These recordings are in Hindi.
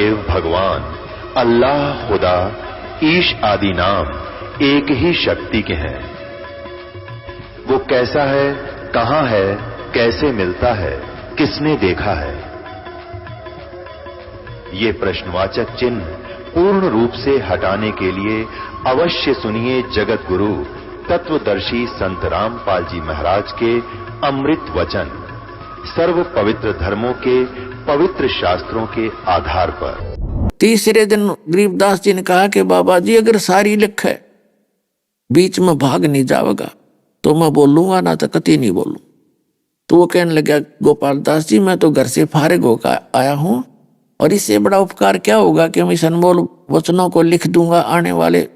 देव भगवान अल्लाह, खुदा, ईश आदि नाम एक ही शक्ति के हैं। वो कैसा है, कहां है, कैसे मिलता है, किसने देखा है? ये प्रश्नवाचक चिन्ह पूर्ण रूप से हटाने के लिए अवश्य सुनिए जगत गुरु तत्वदर्शी संत रामपाल जी महाराज के अमृत वचन, सर्व पवित्र धर्मों के पवित्र शास्त्रों के आधार पर। तीसरे दिन गरीबदास जी ने कहा कि बाबा जी अगर सारी लिख है, बीच में भाग नहीं जाएगा तो मैं बोलूंगा, ना तो कति नहीं बोलूं। तो वो कहने लगा, गोपाल दास जी मैं तो घर से फारिग होकर आया हूं और इससे बड़ा उपकार क्या होगा कि मैं इस अनमोल वचनों को लिख दूंगा, आने वाले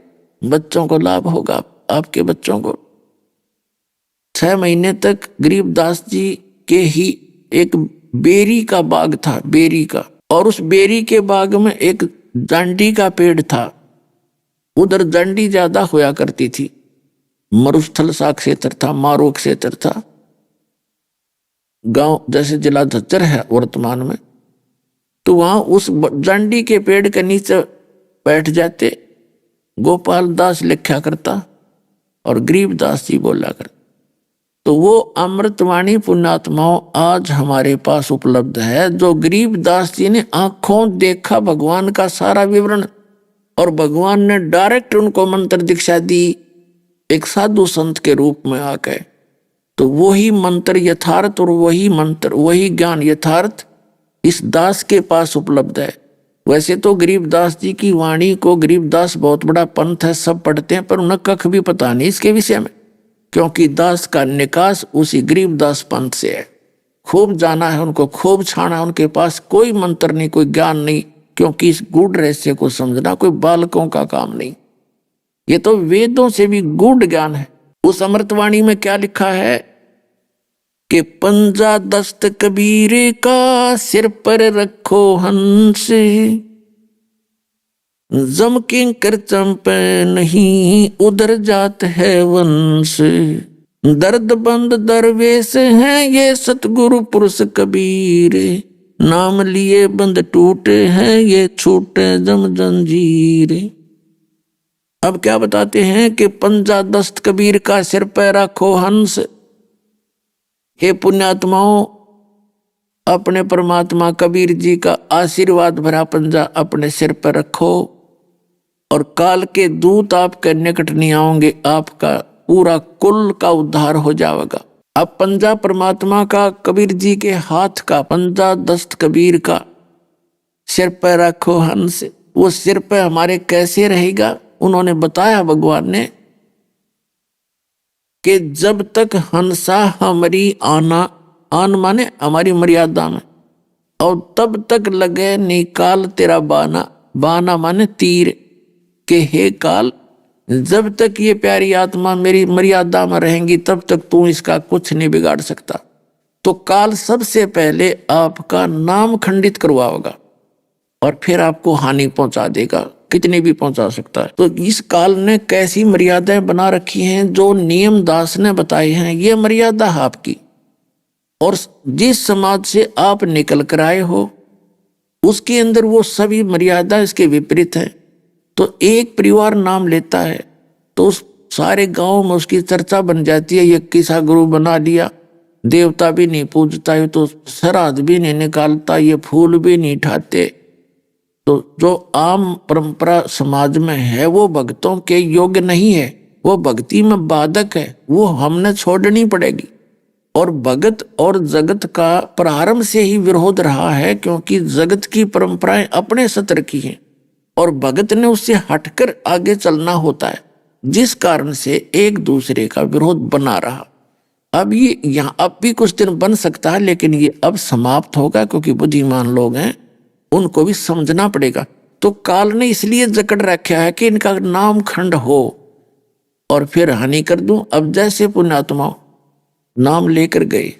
बच्चों को लाभ होगा, आपके बच्चों को। 6 महीने तक गरीबदास जी के ही एक बेरी का बाग था, बेरी का, और उस बेरी के बाग में एक जांडी का पेड़ था। उधर जांडी ज्यादा होया करती थी, मरुस्थल सा क्षेत्र था, मारो क्षेत्र था। गांव जैसे जिला झज्जर है वर्तमान में, तो वहां उस जांडी के पेड़ के नीचे बैठ जाते, गोपाल दास लिखा करता और गरीबदास जी बोला करता। तो वो अमृतवाणी पुण्यात्माओं आज हमारे पास उपलब्ध है, जो गरीबदास जी ने आंखों देखा भगवान का सारा विवरण, और भगवान ने डायरेक्ट उनको मंत्र दीक्षा दी एक साधु संत के रूप में आके। तो वही मंत्र यथार्थ और वही मंत्र, वही ज्ञान यथार्थ इस दास के पास उपलब्ध है। वैसे तो गरीबदास जी की वाणी को, गरीबदास बहुत बड़ा पंथ है, सब पढ़ते हैं, पर उन्हें कख भी पता नहीं इसके विषय में, क्योंकि दास का निकास उसी गरीबदास पंथ से है। खूब जाना है उनको, खूब छाना है, उनके पास कोई मंत्र नहीं, कोई ज्ञान नहीं, क्योंकि इस गूढ़ रहस्य को समझना कोई बालकों का काम नहीं, ये तो वेदों से भी गूढ़ ज्ञान है। उस अमृतवाणी में क्या लिखा है कि पंजा दस्त कबीर का सिर पर रखो हंस, जम किंकर चंपे नहीं उधर जात है वंश, दर्द बंद दरवेश हैं ये सतगुरु पुरुष कबीर, नाम लिए बंद टूटे हैं ये छूटे जम जंजीर। अब क्या बताते हैं कि पंजा दस्त कबीर का सिर पर रखो हंस। हे पुण्यात्माओं, अपने परमात्मा कबीर जी का आशीर्वाद भरा पंजा अपने सिर पर रखो और काल के दूत आपके निकट नहीं आएंगे, आपका पूरा कुल का उद्धार हो जाएगा। अब पंजा परमात्मा का, कबीर जी के हाथ का, पंजा दस्त कबीर का सिर पर रखो हंस। वो सिर पर हमारे कैसे रहेगा, उन्होंने बताया भगवान ने कि जब तक हंसा हमारी आन माने हमारी मर्यादा में, और तब तक लगे निकाल तेरा बाना, बाना माने तीर, के हे काल जब तक ये प्यारी आत्मा मेरी मर्यादा में रहेंगी तब तक तू इसका कुछ नहीं बिगाड़ सकता। तो काल सबसे पहले आपका नाम खंडित करवाओगा और फिर आपको हानि पहुंचा देगा, कितनी भी पहुंचा सकता है। तो इस काल ने कैसी मर्यादाएं बना रखी हैं, जो नियम दास ने बताए हैं, ये मर्यादा है आपकी। और जिस समाज से आप निकल कर आए हो उसके अंदर वो सभी मर्यादा इसके विपरीत है। तो एक परिवार नाम लेता है तो उस सारे गांव में उसकी चर्चा बन जाती है, ये किसा गुरु बना लिया, देवता भी नहीं पूजता, ये तो श्राद्ध भी नहीं निकालता, ये फूल भी नहीं ठाते। तो जो आम परंपरा समाज में है वो भक्तों के योग्य नहीं है, वो भक्ति में बाधक है, वो हमने छोड़नी पड़ेगी। और भगत और जगत का प्रारंभ से ही विरोध रहा है, क्योंकि जगत की परंपराएं अपने सत्र की हैं और भगत ने उससे हटकर आगे चलना होता है, जिस कारण से एक दूसरे का विरोध बना रहा। अब ये यहाँ अब भी कुछ दिन बन सकता है, लेकिन ये अब समाप्त होगा, क्योंकि बुद्धिमान लोग हैं, उनको भी समझना पड़ेगा। तो काल ने इसलिए जकड़ रखा है कि इनका नाम खंड हो और फिर हानि कर दूं। अब जैसे पुण्यात्मा नाम लेकर गए,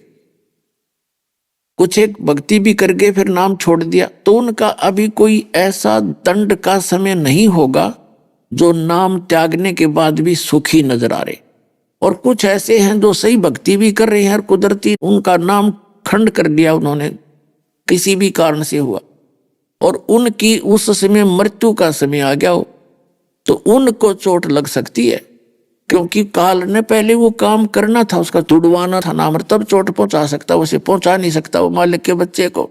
कुछ एक भक्ति भी कर गए, फिर नाम छोड़ दिया, तो उनका अभी कोई ऐसा दंड का समय नहीं होगा जो नाम त्यागने के बाद भी सुखी नजर आ रहे। और कुछ ऐसे हैं जो सही भक्ति भी कर रहे हैं और कुदरती उनका नाम खंड कर दिया उन्होंने, किसी भी कारण से हुआ, और उनकी उस समय मृत्यु का समय आ गया हो तो उनको चोट लग सकती है, क्योंकि काल ने पहले वो काम करना था, उसका तुड़वाना था नाम, तब चोट पहुंचा सकता, उसे पहुंचा नहीं सकता वो मालिक के बच्चे को।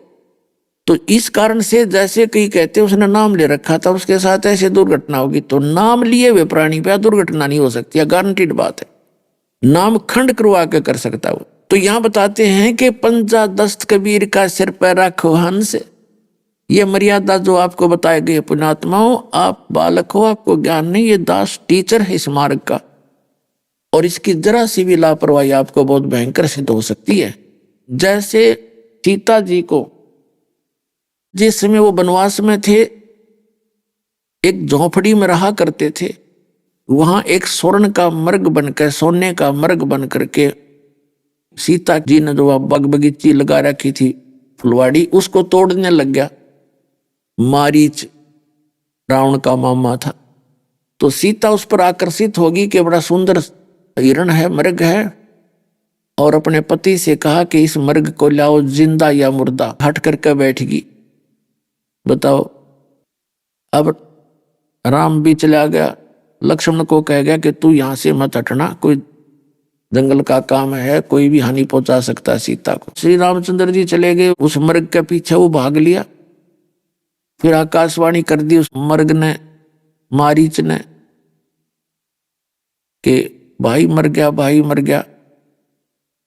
तो इस कारण से जैसे कई कहते उसने नाम ले रखा था उसके साथ ऐसे दुर्घटना होगी, तो नाम लिए हुए प्राणी पे दुर्घटना नहीं हो सकती, गारंटीड बात है। नाम खंड करवा के कर सकता वो। तो यहां बताते हैं कि पंजा दस्त कबीर का सिर पर रखो हंस, ये मर्यादा जो आपको बताए गए पुण्यात्माओं, आप बालक हो, आपको ज्ञान नहीं, ये दास टीचर है इस मार्ग का, और इसकी जरा सी भी लापरवाही आपको बहुत भयंकर सिद्ध हो सकती है। जैसे सीता जी को जिस समय वो वनवास में थे एक झोंपड़ी में रहा करते थे, वहां एक स्वर्ण का मर्ग बनकर, सोने का मर्ग बन करके सीता जी ने जो बाग बगीची लगा रखी थी फुलवाड़ी, उसको तोड़ने लग गया मारीच, रावण का मामा था। तो सीता उस पर आकर्षित होगी कि बड़ा सुंदर हिरण है, मर्ग है, और अपने पति से कहा कि इस मर्ग को लाओ जिंदा या मुर्दा, हट करके बैठगी। बताओ, अब राम भी चला गया, लक्ष्मण को कह गया कि तू यहां से मत हटना, कोई जंगल का काम है, कोई भी हानि पहुंचा सकता है सीता को। श्री रामचंद्र जी चले गए, उस मर्ग के पीछे वो भाग लिया। फिर आकाशवाणी कर दी उस मर्ग ने, मारीच ने, कि भाई मर गया, भाई मर गया।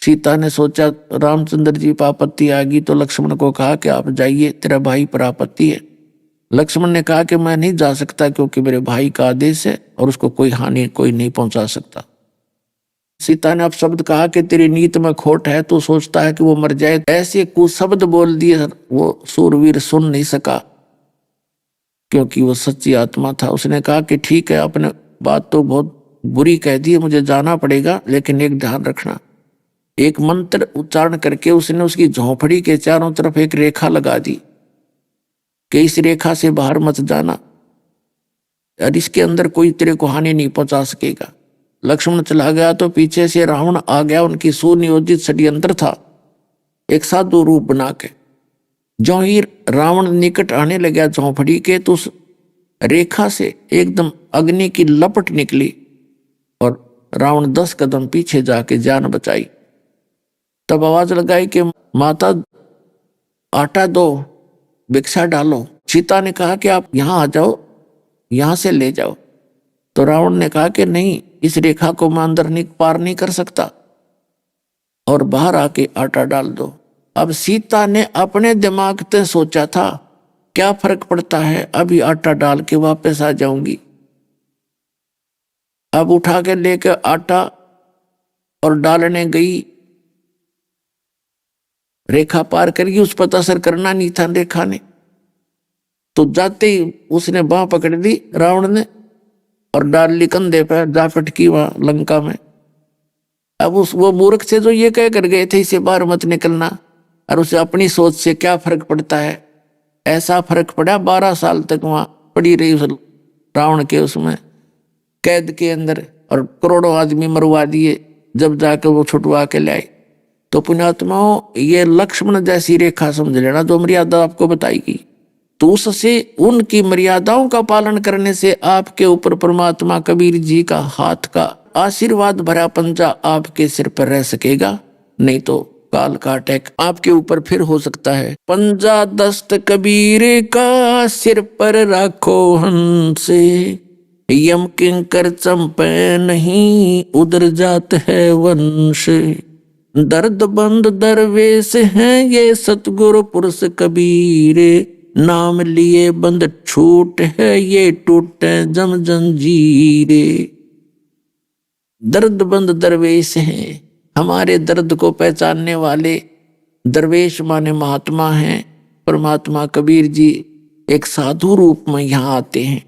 सीता ने सोचा रामचंद्र जी पर आपत्ति आ गई, तो लक्ष्मण को कहा कि आप जाइए, तेरा भाई पर आपत्ति है। लक्ष्मण ने कहा कि मैं नहीं जा सकता, क्योंकि मेरे भाई का आदेश है और उसको कोई हानि कोई नहीं पहुंचा सकता। सीता ने अब शब्द कहा कि तेरी नीत में खोट है, तो सोचता है कि वो मर जाए। ऐसे कुछ शब्द बोल दिए, वो सूरवीर सुन नहीं सका, क्योंकि वो सच्ची आत्मा था। उसने कहा कि ठीक है, आपने बात तो बहुत बुरी कह दी, मुझे जाना पड़ेगा, लेकिन एक ध्यान रखना। एक मंत्र उच्चारण करके उसने उसकी झोंपड़ी के चारों तरफ एक रेखा लगा दी कि इस रेखा से बाहर मत जाना और इसके अंदर कोई तेरे को हानि नहीं पहुंचा सकेगा। लक्ष्मण चला गया तो पीछे से रावण आ गया, उनकी सुनियोजित षड्यंत्र था, एक साधु रूप बना के। जो ही रावण निकट आने लगा झोंपड़ी के, तो उस रेखा से एकदम अग्नि की लपट निकली और रावण 10 कदम पीछे जाके जान बचाई। तब आवाज लगाई कि माता आटा दो, भिक्षा डालो। सीता ने कहा कि आप यहां आ जाओ, यहां से ले जाओ। तो रावण ने कहा कि नहीं, इस रेखा को मैं अंदर नहीं पार नहीं कर सकता, और बाहर आके आटा डाल दो। अब सीता ने अपने दिमाग से सोचा था क्या फर्क पड़ता है, अभी आटा डाल के वापस आ जाऊंगी। अब उठा के लेकर आटा और डालने गई, रेखा पार करके, उस पर असर करना नहीं था रेखा ने। तो जाते ही उसने बांह पकड़ ली रावण ने और डाल ली कंधे पर, जा पटकी वहां लंका में। अब वो मूर्ख से जो ये कह कर गए थे इसे बाहर मत निकलना, और उसे अपनी सोच से क्या फर्क पड़ता है, ऐसा फर्क पड़ा। 12 साल तक वहां पड़ी रही उस रावण के उसमें कैद के अंदर, और करोड़ों आदमी मरवा दिए, जब जाकर वो छुटवा के लाए। तो पुण्यात्माओं, ये लक्ष्मण जैसी रेखा समझ लेना जो मर्यादा आपको बताएगी, तो उससे उनकी मर्यादाओं का पालन करने से आपके ऊपर परमात्मा कबीर जी का हाथ का आशीर्वाद भरा पंजा आपके सिर पर रह सकेगा, नहीं तो काल का अटैक आपके ऊपर फिर हो सकता है। पंजा दस्त कबीर का सिर पर रखो हंसे, यम किंकर चंपे नहीं उधर जात है वंश। दर्द बंद दरवेश हैं ये सतगुरु पुरुष कबीर, नाम लिए बंद छूट है ये टूटे जम जंजीरे। दर्द बंद दरवेश हैं, हमारे दर्द को पहचानने वाले दरवेश माने महात्मा हैं। परमात्मा कबीर जी एक साधु रूप में यहाँ आते हैं,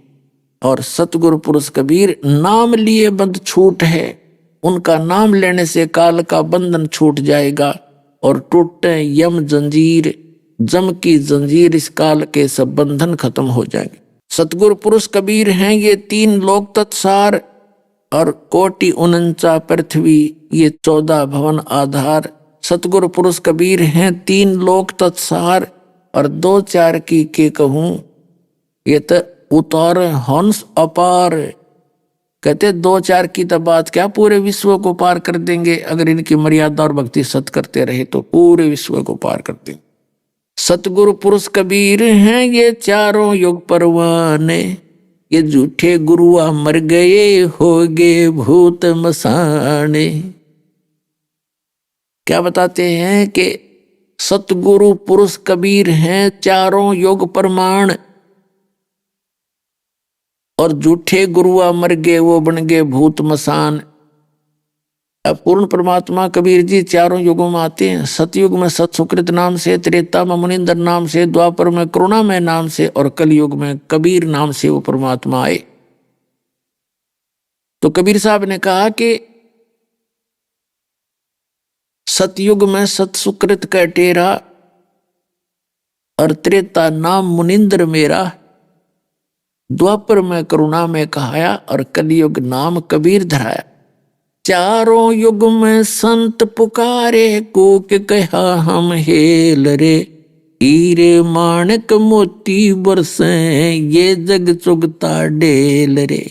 और सतगुरु पुरुष कबीर नाम लिए बंद छूट है, उनका नाम लेने से काल का बंधन छूट जाएगा और टूटे यम जंजीर, जम की जंजीर, इस काल के सब बंधन खत्म हो जाएंगे। सतगुरु पुरुष कबीर हैं ये 3 लोक तत्सार और कोटि 49 पृथ्वी, ये 14 भवन आधार। सतगुरु पुरुष कबीर हैं 3 लोक तत्सार और दो चार की के कहूं ये तो उतार हंस अपार। कहते दो चार की तो बात क्या, पूरे विश्व को पार कर देंगे। अगर इनकी मर्यादा और भक्ति सत करते रहे तो पूरे विश्व को पार कर देंगे। सतगुरु पुरुष कबीर हैं ये चारों युग परवाने, ये झूठे गुरुआ मर गए हो गए भूत मसाने। क्या बताते हैं कि सतगुरु पुरुष कबीर हैं चारों युग प्रमाण, और झूठे गुरुआ मर गए वो बन गए भूत मसान। अब पूर्ण परमात्मा कबीर जी चारों युगों में आते हैं। सतयुग में सत सुकृत नाम से, त्रेता में मुनिंदर नाम से, द्वापर में करुणामय नाम से, और कलयुग में कबीर नाम से वो परमात्मा आए। तो कबीर साहब ने कहा कि सतयुग में सत सुकृत का टेरा, और त्रेता नाम मुनिंदर मेरा, द्वापर में करुणा में कहाया, और कलयुग नाम कबीर धराया। चारों युग में संत पुकारे कोक कहा हम हेल रे, हीरे माणक मोती बरसे ये जग चुगता डेल रे।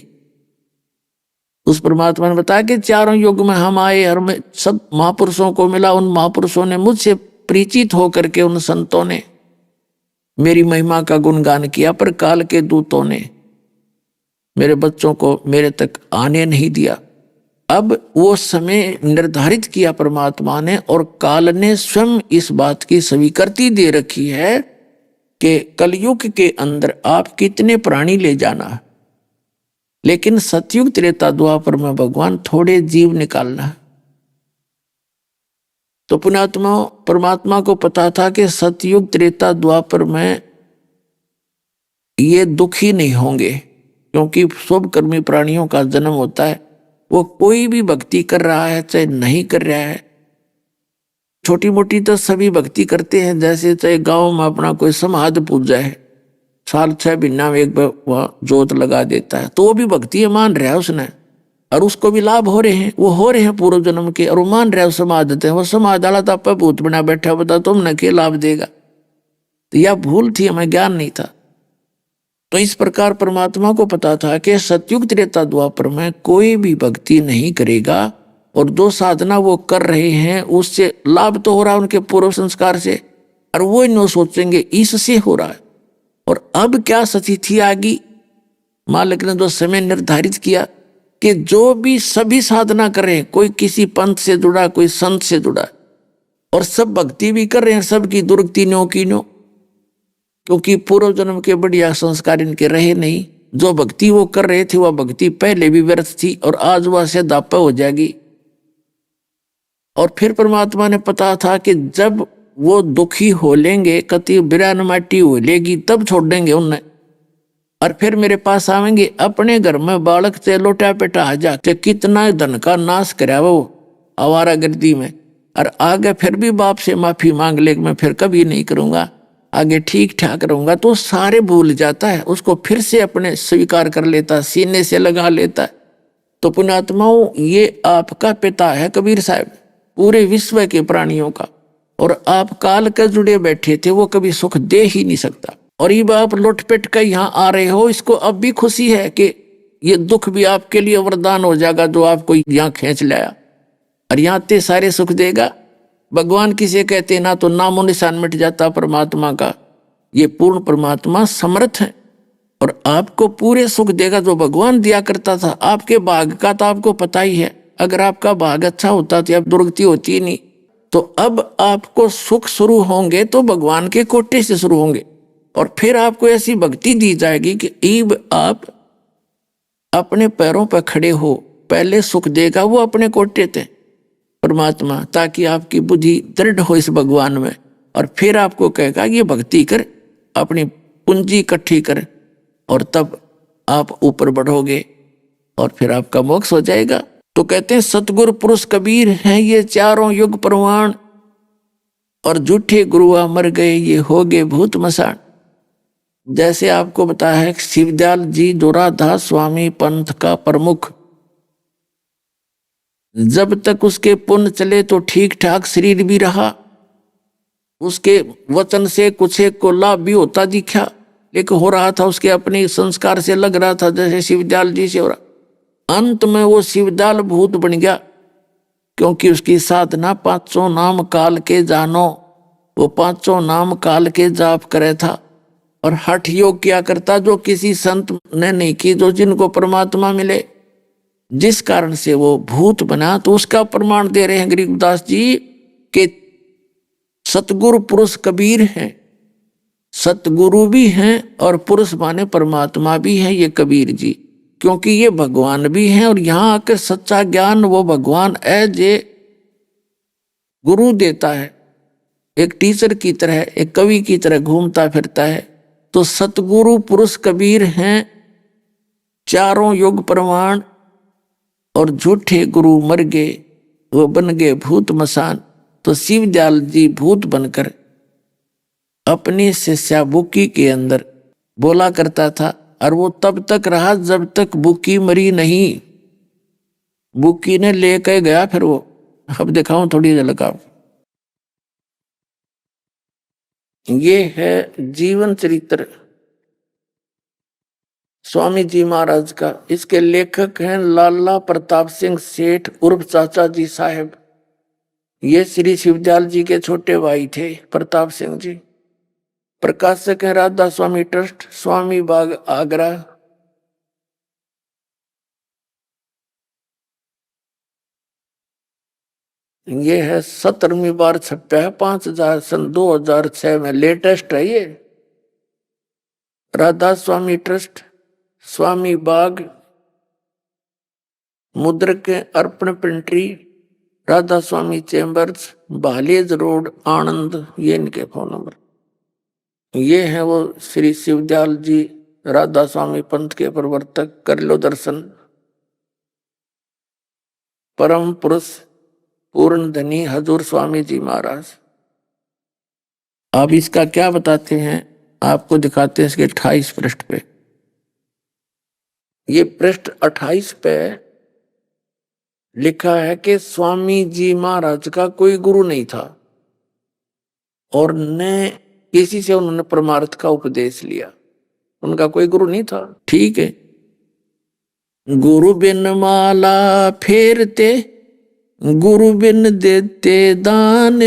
उस परमात्मा ने बताया कि चारों युग में हम आए और मैं सब महापुरुषों को मिला। उन महापुरुषों ने मुझसे परिचित होकर के, उन संतों ने मेरी महिमा का गुणगान किया, पर काल के दूतों ने मेरे बच्चों को मेरे तक आने नहीं दिया। अब वो समय निर्धारित किया परमात्मा ने, और काल ने स्वयं इस बात की स्वीकृति दे रखी है कि कलयुग के अंदर आप कितने प्राणी ले जाना, लेकिन सतयुग त्रेता द्वापर में भगवान थोड़े जीव निकालना। तो पुण्यात्मा परमात्मा को पता था कि सतयुग त्रेता द्वापर में ये दुखी नहीं होंगे, क्योंकि शुभ कर्मी प्राणियों का जन्म होता है। वो कोई भी भक्ति कर रहा है चाहे नहीं कर रहा है, छोटी मोटी तो सभी भक्ति करते हैं। जैसे चाहे गांव में अपना कोई समाध पूजा है, साल 6 महीना में एक बार वह जोत लगा देता है, तो वो भी भक्ति मान रहा है उसने, और उसको भी लाभ हो रहे हैं, वो हो रहे हैं पूर्व जन्म के, और वो मान रहा है समाध है। वो समाध वाला तो आप भूत बना बैठा, बता तुमने क्या लाभ देगा। तो यह भूल थी, हमें ज्ञान नहीं था। तो इस प्रकार परमात्मा को पता था कि सतयुग त्रेता द्वापर में कोई भी भक्ति नहीं करेगा, और जो साधना वो कर रहे हैं उससे लाभ तो हो रहा है उनके पूर्व संस्कार से, और वो इन सोचेंगे इससे हो रहा है। और अब क्या स्थिति आ गई, मालिक ने जो समय निर्धारित किया कि जो भी सभी साधना कर रहे हैं, कोई किसी पंथ से जुड़ा, कोई संत से जुड़ा, और सब भक्ति भी कर रहे हैं, सबकी दुर्गति नो की नो, क्योंकि पूर्व जन्म के बढ़िया संस्कार इनके रहे नहीं। जो भक्ति वो कर रहे थे वह भक्ति पहले भी व्यर्थ थी, और आज वह से दापा हो जाएगी। और फिर परमात्मा ने पता था कि जब वो दुखी हो लेंगे, कति बिरान माटी हो लेगी, तब छोड़ देंगे उन्हें, और फिर मेरे पास आवेंगे। अपने घर में बालक से लोटा पेटा आ जाते, कितना धन का नाश करा वो आवारा गर्दी में, और आगे फिर भी बाप से माफी मांग ले, मैं फिर कभी नहीं करूंगा, आगे ठीक ठाक रहूंगा, तो सारे भूल जाता है, उसको फिर से अपने स्वीकार कर लेता, सीने से लगा लेता है। तो पुण्यात्माओं, ये आपका पिता है कबीर साहब, पूरे विश्व के प्राणियों का, और आप काल के जुड़े बैठे थे, वो कभी सुख दे ही नहीं सकता। और ये आप लौटपेट कर यहाँ आ रहे हो, इसको अब भी खुशी है कि ये दुख भी आपके लिए वरदान हो जाएगा जो आपको यहाँ खींच लाया, और यहाँ ते सारे सुख देगा। भगवान किसे कहते ना, तो नामो निशान मिट जाता परमात्मा का। ये पूर्ण परमात्मा समर्थ है, और आपको पूरे सुख देगा जो भगवान दिया करता था। आपके भाग का तो आपको पता ही है, अगर आपका भाग अच्छा होता तो अब दुर्गति होती नहीं। तो अब आपको सुख शुरू होंगे तो भगवान के कोटे से शुरू होंगे, और फिर आपको ऐसी भक्ति दी जाएगी कि ईब आप अपने पैरों पर खड़े हो। पहले सुख देगा वो अपने कोटे थे परमात्मा, ताकि आपकी बुद्धि दृढ़ हो इस भगवान में, और फिर आपको कहेगा ये भक्ति कर, अपनी पूंजी इकट्ठी कर, और तब आप ऊपर बढ़ोगे, और फिर आपका मोक्ष हो जाएगा। तो कहते हैं सतगुरु पुरुष कबीर हैं ये चारों युग प्रमाण, और झूठे गुरुआ मर गए ये हो गए भूत मसान। जैसे आपको बताया है शिवदयाल जी दोराधास स्वामी पंथ का प्रमुख, जब तक उसके पुण्य चले तो ठीक ठाक शरीर भी रहा, उसके वचन से कुछ एक को लाभ भी होता दिखा, लेकिन हो रहा था उसके अपने संस्कार से लग रहा था जैसे शिवदयाल जी से हो रहा। अंत में वो शिवदयाल भूत बन गया, क्योंकि उसकी साधना 500 नाम काल के जानो, वो 500 नाम काल के जाप करे था और हठ योग किया करता जो किसी संत ने नहीं की, जो जिनको परमात्मा मिले, जिस कारण से वो भूत बना। तो उसका प्रमाण दे रहे हैं गरीबदास जी के सतगुरु पुरुष कबीर हैं, सतगुरु भी हैं और पुरुष माने परमात्मा भी हैं ये कबीर जी, क्योंकि ये भगवान भी हैं और यहाँ आकर सच्चा ज्ञान वो भगवान एज ए गुरु देता है, एक टीचर की तरह, एक कवि की तरह घूमता फिरता है। तो सतगुरु पुरुष कबीर हैं, चारों युग प्रमाण, और झूठे गुरु मर गए, वो बन गए भूत मसान। तो शिवदयाल जी भूत बनकर अपनी शिष्या बुक्की के अंदर बोला करता था, और वो तब तक रहा जब तक बुक्की मरी नहीं। बुक्की ने लेकर गया फिर वो, अब दिखाऊं थोड़ी झलक आपको। ये है जीवन चरित्र स्वामी जी महाराज का। इसके लेखक हैं लाला प्रताप सिंह सेठ उर्फ चाचा जी साहब। ये श्री शिवदयाल जी के छोटे भाई थे प्रताप सिंह जी। प्रकाशक हैं राधा स्वामी ट्रस्ट, स्वामी बाग आगरा। ये है 17वीं बार छपा है, 5000 सन 2006 में लेटेस्ट है ये। राधा स्वामी ट्रस्ट, स्वामी बाग, मुद्रक अर्पण पेंट्री, राधा स्वामी चैम्बर्स, भालेज रोड, आनंद। ये इनके फोन नंबर। ये है वो श्री शिवदयाल जी राधा स्वामी पंथ के प्रवर्तक। कर लो दर्शन। परम पुरुष पूर्ण धनी हजूर स्वामी जी महाराज। अब इसका क्या बताते हैं, आपको दिखाते हैं इसके 28 पृष्ठ पे। ये पृष्ठ 28 पे लिखा है कि स्वामी जी महाराज का कोई गुरु नहीं था और न किसी से उन्होंने परमार्थ का उपदेश लिया, उनका कोई गुरु नहीं था। ठीक है, गुरु बिन माला फेरते, गुरु बिन देते दान,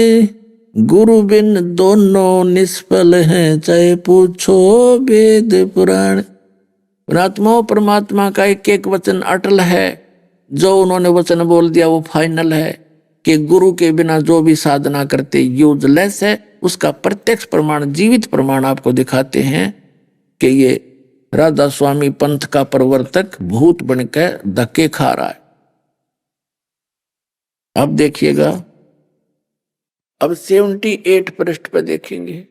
गुरु बिन दोनों निष्फल हैं, चाहे पूछो वेद पुराण। आत्मा परमात्मा का एक एक वचन अटल है, जो उन्होंने वचन बोल दिया वो फाइनल है कि गुरु के बिना जो भी साधना करते यूजलेस है। उसका प्रत्यक्ष प्रमाण, जीवित प्रमाण आपको दिखाते हैं कि ये राधा स्वामी पंथ का प्रवर्तक भूत बनकर धक्के खा रहा है। अब देखिएगा, अब 78 पृष्ठ पर देखेंगे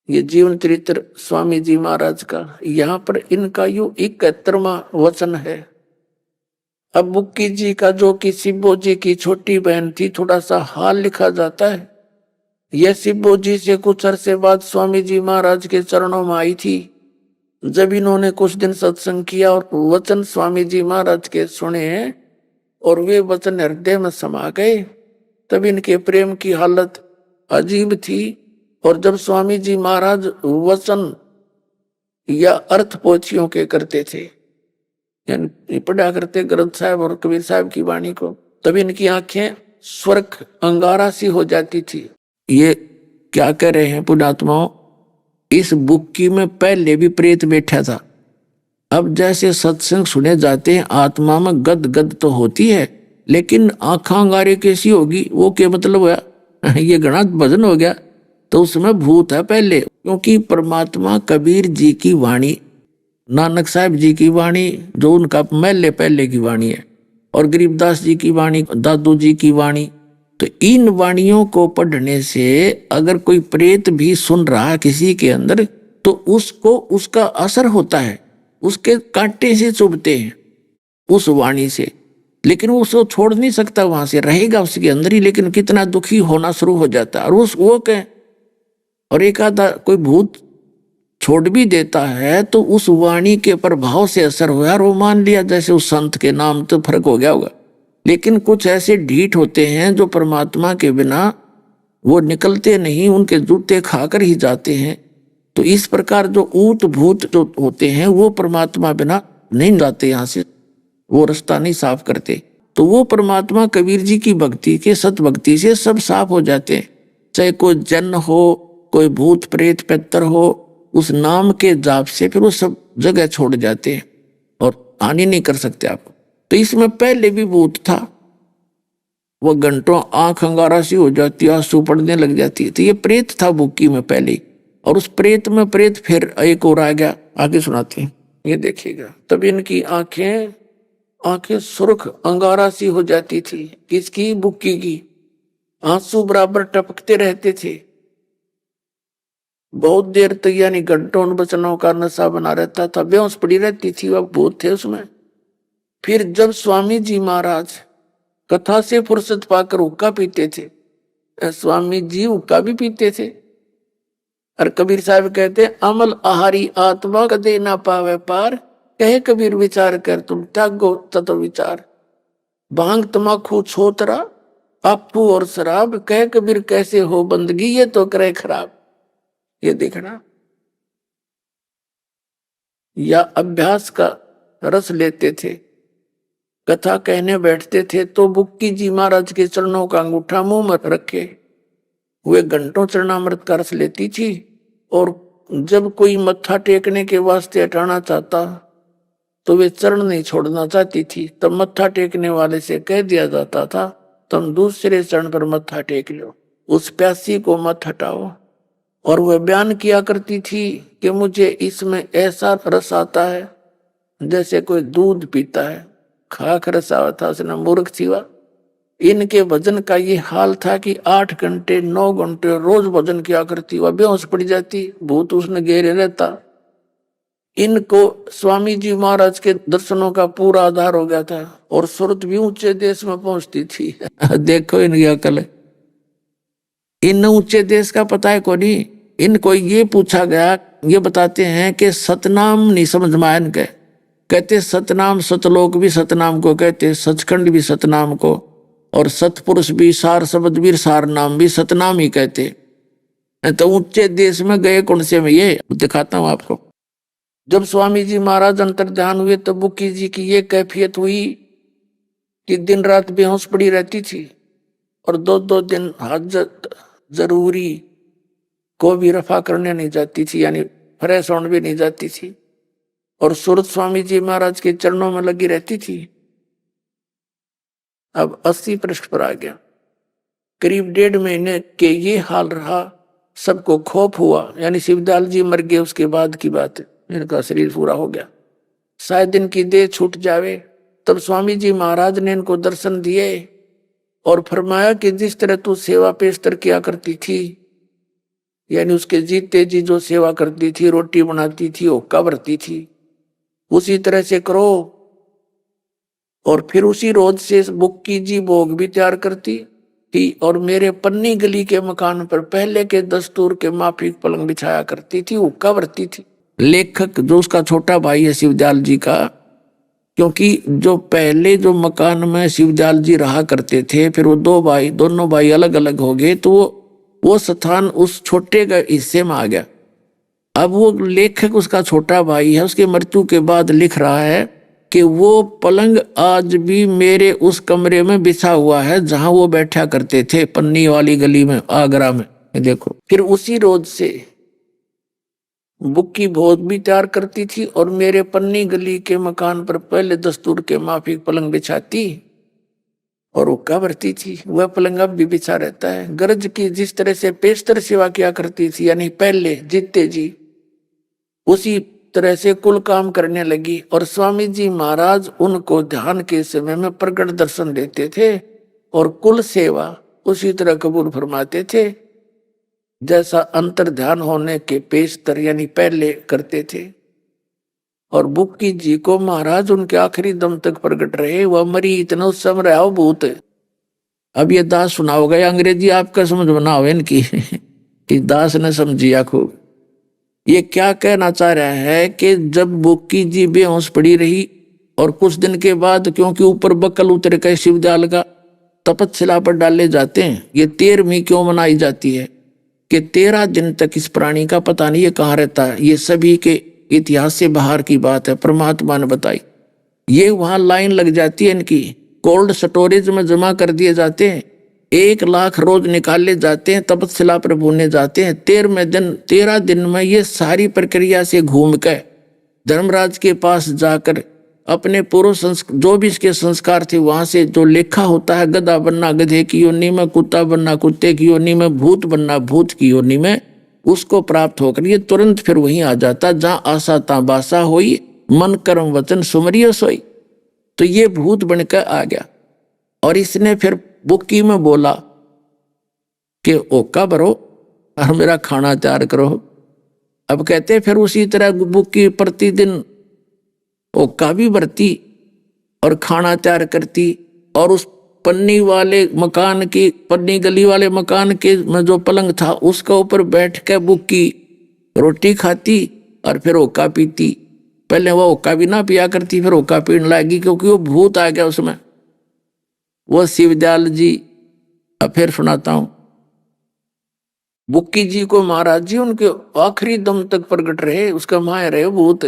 ये जीवन चरित्र स्वामी जी महाराज का। यहां पर इनका यू 71वां वचन है। अब बुक्की जी का, जो कि सिब्बो जी की छोटी बहन थी, थोड़ा सा हाल लिखा जाता है। यह सिब्बो जी से कुछ अरसे बाद स्वामी जी महाराज के चरणों में आई थी। जब इन्होंने कुछ दिन सत्संग किया और वचन स्वामी जी महाराज के सुने और वे वचन हृदय में समा गए, तब इनके प्रेम की हालत अजीब थी। और जब स्वामी जी महाराज वचन या अर्थ पोथियों के करते थे, यानी पढ़ा करते ग्रंथ साहब और कबीर साहब की वाणी को, तब इनकी आंखें स्वर्ग अंगारा सी हो जाती थी। ये क्या कह रहे हैं पुण्यात्माओं, इस बुक्की में पहले भी प्रेत बैठा था। अब जैसे सत्संग सुने जाते हैं, आत्मा में गद गद तो होती है, लेकिन आंखा अंगारे कैसी होगी, वो क्या मतलब हुआ ये घना भजन हो गया, तो उसमें भूत है पहले। क्योंकि परमात्मा कबीर जी की वाणी, नानक साहब जी की वाणी जो उनका महले पहले की वाणी है, और गरीबदास जी की वाणी, दादू जी की वाणी, तो इन वाणियों को पढ़ने से अगर कोई प्रेत भी सुन रहा किसी के अंदर, तो उसको उसका असर होता है, उसके कांटे से चुभते हैं उस वाणी से, लेकिन वो उसको छोड़ नहीं सकता, वहां से रहेगा उसके अंदर ही, लेकिन कितना दुखी होना शुरू हो जाता है। और वो कह, और एक आधा कोई भूत छोड़ भी देता है तो उस वाणी के प्रभाव से असर हुआ और वो मान लिया जैसे उस संत के नाम, तो फर्क हो गया होगा। लेकिन कुछ ऐसे ढीठ होते हैं जो परमात्मा के बिना वो निकलते नहीं, उनके जूते खाकर ही जाते हैं। तो इस प्रकार जो ऊत भूत जो होते हैं वो परमात्मा बिना नहीं जाते यहाँ से, वो रास्ता नहीं साफ करते। तो वो परमात्मा कबीर जी की भक्ति के सत भक्ति से सब साफ हो जाते हैं। चाहे कोई जन हो, कोई भूत प्रेत पितर हो, उस नाम के जाप से फिर वो सब जगह छोड़ जाते हैं और हानि नहीं कर सकते आपको। तो इसमें पहले भी भूत था, वो घंटों आंख अंगारा सी हो जाती, आंसू पड़ने लग जाती है। तो ये प्रेत था बुक्की में पहले, और उस प्रेत में प्रेत फिर एक और आ गया। आगे सुनाते हैं, ये देखिएगा। तब इनकी आंखें सुर्ख अंगारा सी हो जाती थी। किसकी? बुक्की की। आंसू बराबर टपकते रहते थे। बहुत देर तक यानी घंटों वचनों का नशा बना रहता था, बेहोश पड़ी रहती थी, वह भूत थे उसमें। फिर जब स्वामी जी महाराज कथा से फुर्सत पाकर हुक्का पीते थे, स्वामी जी हुक्का भी पीते थे, और कबीर साहब कहते अमल आहारी आत्मा कदे ना पावे पार, कहे कबीर विचार कर तुम त्यागो तत्व विचार। भांग तमाकू छोतरा आपू और शराब, कहे कबीर कैसे हो बंदगी ये तो करे खराब। ये देखना, या अभ्यास का रस लेते थे, कथा कहने बैठते थे तो बुक्की जी महाराज के चरणों का अंगूठा मुंह में रखे हुए घंटों चरणामृत का रस लेती थी। और जब कोई मत्था टेकने के वास्ते हटाना चाहता तो वे चरण नहीं छोड़ना चाहती थी। तब मत्था टेकने वाले से कह दिया जाता था तुम दूसरे चरण पर मत्था टेक लो, उस प्यासी को मत हटाओ। और वह बयान किया करती थी कि मुझे इसमें ऐसा रस आता है जैसे कोई दूध पीता है, खाक रस आवा था, उसने मूर्ख थी वह। इनके भजन का ये हाल था कि 8 घंटे 9 घंटे रोज भजन किया करती, वह बेहोश पड़ जाती, भूत उसने घेरे रहता। इनको स्वामी जी महाराज के दर्शनों का पूरा आधार हो गया था, और सुरत भी ऊंचे देश में पहुंचती थी। देखो इनकी अकल, इन ऊंचे देश का पता है को नहीं। इनको ये पूछा गया, ये बताते हैं कि सतनाम नहीं समझ में आया इनके। कहते सतनाम, सतलोक भी सतनाम को कहते, सचखंड भी सतनाम को, और सतपुरुष भी, सार शब्द भी, सार नाम भी सतनाम ही कहते। तो ऊंचे देश में गए कौन से में, ये दिखाता हूं आपको। जब स्वामी जी महाराज अंतर्ध्यान हुए तो बुक्की जी की ये कैफियत हुई कि दिन रात बेहोश पड़ी रहती थी, और 2-2 दिन हाजत जरूरी को भी रफा करने नहीं जाती थी, यानी फ्रेश होने भी नहीं जाती थी, और सूरत स्वामी जी महाराज के चरणों में लगी रहती थी। अब 80 पृष्ठ पर आ गया। करीब 1.5 महीने के ये हाल रहा। सबको खौफ हुआ, यानी शिवदयाल जी मर गए उसके बाद की बात है, इनका शरीर पूरा हो गया, शायद इनकी देह छूट जावे। तब स्वामी जी महाराज ने इनको दर्शन दिए और फरमाया कि जिस तरह तू सेवा पेशतर किया करती थी, यानी उसके जीते जी जो सेवा करती थी, रोटी बनाती थी, हुक्का भरती थी, उसी तरह से करो। और फिर उसी रोज से बुक्की जी भोग भी तैयार करती थी, और मेरे पन्नी गली के मकान पर पहले के दस्तूर के माफिक पलंग बिछाया करती थी, हुक्का भरती थी। लेखक जो उसका छोटा भाई है शिवदयाल जी का, क्योंकि जो पहले जो मकान में शिवदयाल जी रहा करते थे, फिर वो दोनों भाई अलग अलग हो गए, तो वो स्थान उस छोटे का हिस्से में आ गया। अब वो लेखक उसका छोटा भाई है, उसके मृत्यु के बाद लिख रहा है कि वो पलंग आज भी मेरे उस कमरे में बिछा हुआ है जहां वो बैठा करते थे, पन्नी वाली गली में, आगरा में। देखो, फिर उसी रोज से बुक्की भोज भी तैयार करती थी, और मेरे पन्नी गली के मकान पर पहले दस्तूर के माफिक पलंग बिछाती और हुक्का भरती थी। वह पलंग अब भी बिछा रहता है। गरज की जिस तरह से पेशतर सेवा किया करती थी, यानी पहले जीते जी, उसी तरह से कुल काम करने लगी। और स्वामी जी महाराज उनको ध्यान के समय में प्रकट दर्शन देते थे, और कुल सेवा उसी तरह कबूल फरमाते थे जैसा अंतर ध्यान होने के पेशतर यानी पहले करते थे। और बुक्की जी को महाराज उनके आखिरी दम तक प्रकट रहे, वह मरी इतना उस समय रहा भूत। अब ये दास सुनाओगा, या अंग्रेजी आपका समझ बना हो इनकी कि दास ने समझी खूब। ये क्या कहना चाह रहा है कि जब बुक्की जी बेहोश पड़ी रही, और कुछ दिन के बाद क्योंकि ऊपर बकल उतर गए शिवदयाल का, तपस्या पर डाले जाते हैं। ये 13वीं क्यों मनाई जाती है कि 13 दिन तक इस प्राणी का पता नहीं ये कहाँ रहता है। ये सभी के इतिहास से बाहर की बात है, परमात्मा ने बताई। ये वहां लाइन लग जाती है इनकी, कोल्ड स्टोरेज में जमा कर दिए जाते हैं। 1 लाख रोज निकाले जाते हैं, तपस्या पर भूने जाते हैं। 13 दिन में ये सारी प्रक्रिया से घूम कर धर्मराज के पास जाकर अपने पूर्व जो भी इसके संस्कार थे वहां से जो लेखा होता है, गधा बनना गधे की योनि में, कुत्ता बनना कुत्ते की योनि में, भूत बनना भूत की योनि में, उसको प्राप्त होकर ये तुरंत फिर वहीं आ जाता। जहां आशा ता बासा होई, मन कर्म वचन सुमरियो सोई। तो ये भूत बनकर आ गया और इसने फिर बुक्की में बोला कि ओका भरो और मेरा खाना तैयार करो। अब कहते फिर उसी तरह बुक्की प्रतिदिन ओका भी भरती और खाना तैयार करती और उस पन्नी वाले मकान की, पन्नी गली वाले मकान के में जो पलंग था उसके ऊपर बैठ के बुक्की रोटी खाती और फिर ओका पीती। पहले वो ओका भी ना पिया करती, फिर ओका पीने लगी क्योंकि वो भूत आ गया उसमें। वो शिवदयाल जी, अब फिर सुनाता हूं, बुक्की जी को महाराज जी उनके आखिरी दम तक प्रकट रहे, उसका माया रहे भूत।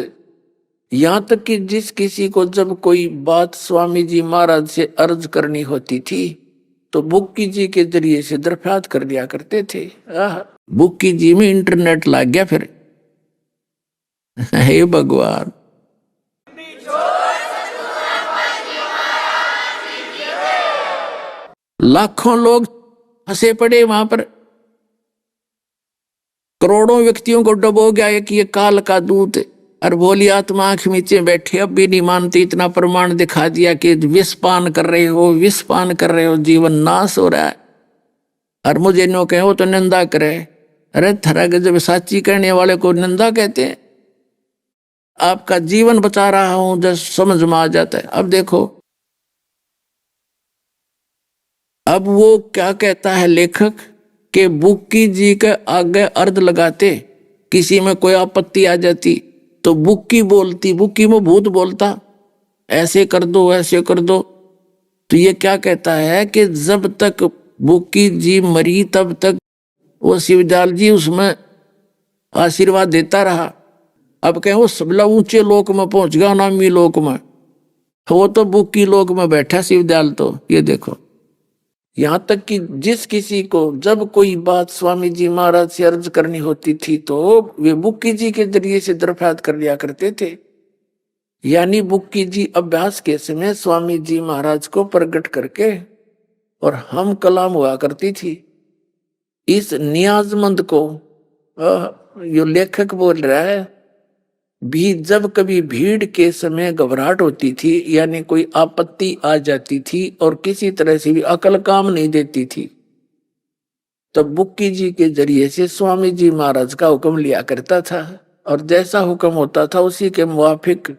यहां तक कि जिस किसी को जब कोई बात स्वामी जी महाराज से अर्ज करनी होती थी तो बुक्की जी के जरिए से दरख्वास्त कर दिया करते थे। बुक्की जी में इंटरनेट लग गया फिर। हे भगवान, लाखों लोग फंसे पड़े वहां पर, करोड़ों व्यक्तियों को डुबो गया कि ये काल का दूत। और भोली आत्मा आंख नीचे बैठे, अब भी नहीं मानती। इतना प्रमाण दिखा दिया कि विष पान कर रहे हो, विष पान कर रहे हो, जीवन नाश हो रहा है। और मुझे नो कहे वो तो निंदा करे। अरे थरा के जब साची करने वाले को निंदा कहते हैं। आपका जीवन बचा रहा हूं जब समझ में आ जाता है। अब देखो, अब वो क्या कहता है लेखक कि बुक्की जी के आगे अर्ध लगाते, किसी में कोई आपत्ति आ जाती तो बुक्की बोलती, बुक्की में भूत बोलता ऐसे कर दो ऐसे कर दो। तो ये क्या कहता है कि जब तक बुक्की जी मरी तब तक वो शिवदयाल जी उसमें आशीर्वाद देता रहा। अब कहें वो सबला ऊंचे लोक में पहुंच गया, नामी लोक में, वो तो बुक्की लोक में बैठा शिवदयाल। तो ये देखो, यहां तक कि जिस किसी को जब कोई बात स्वामी जी महाराज से अर्ज करनी होती थी तो वे बुक्की जी के जरिए से दरख्वास्त कर लिया करते थे। यानी बुक्की जी अभ्यास के समय स्वामी जी महाराज को प्रकट करके और हम कलाम हुआ करती थी। इस नियाजमंद को जो लेखक बोल रहा है भी, जब कभी भीड़ के समय घबराहट होती थी, यानी कोई आपत्ति आ जाती थी और किसी तरह से भी अकल काम नहीं देती थी, तब बुक्की जी के जरिए से स्वामी जी महाराज का हुक्म लिया करता था और जैसा हुक्म होता था उसी के मुवाफिक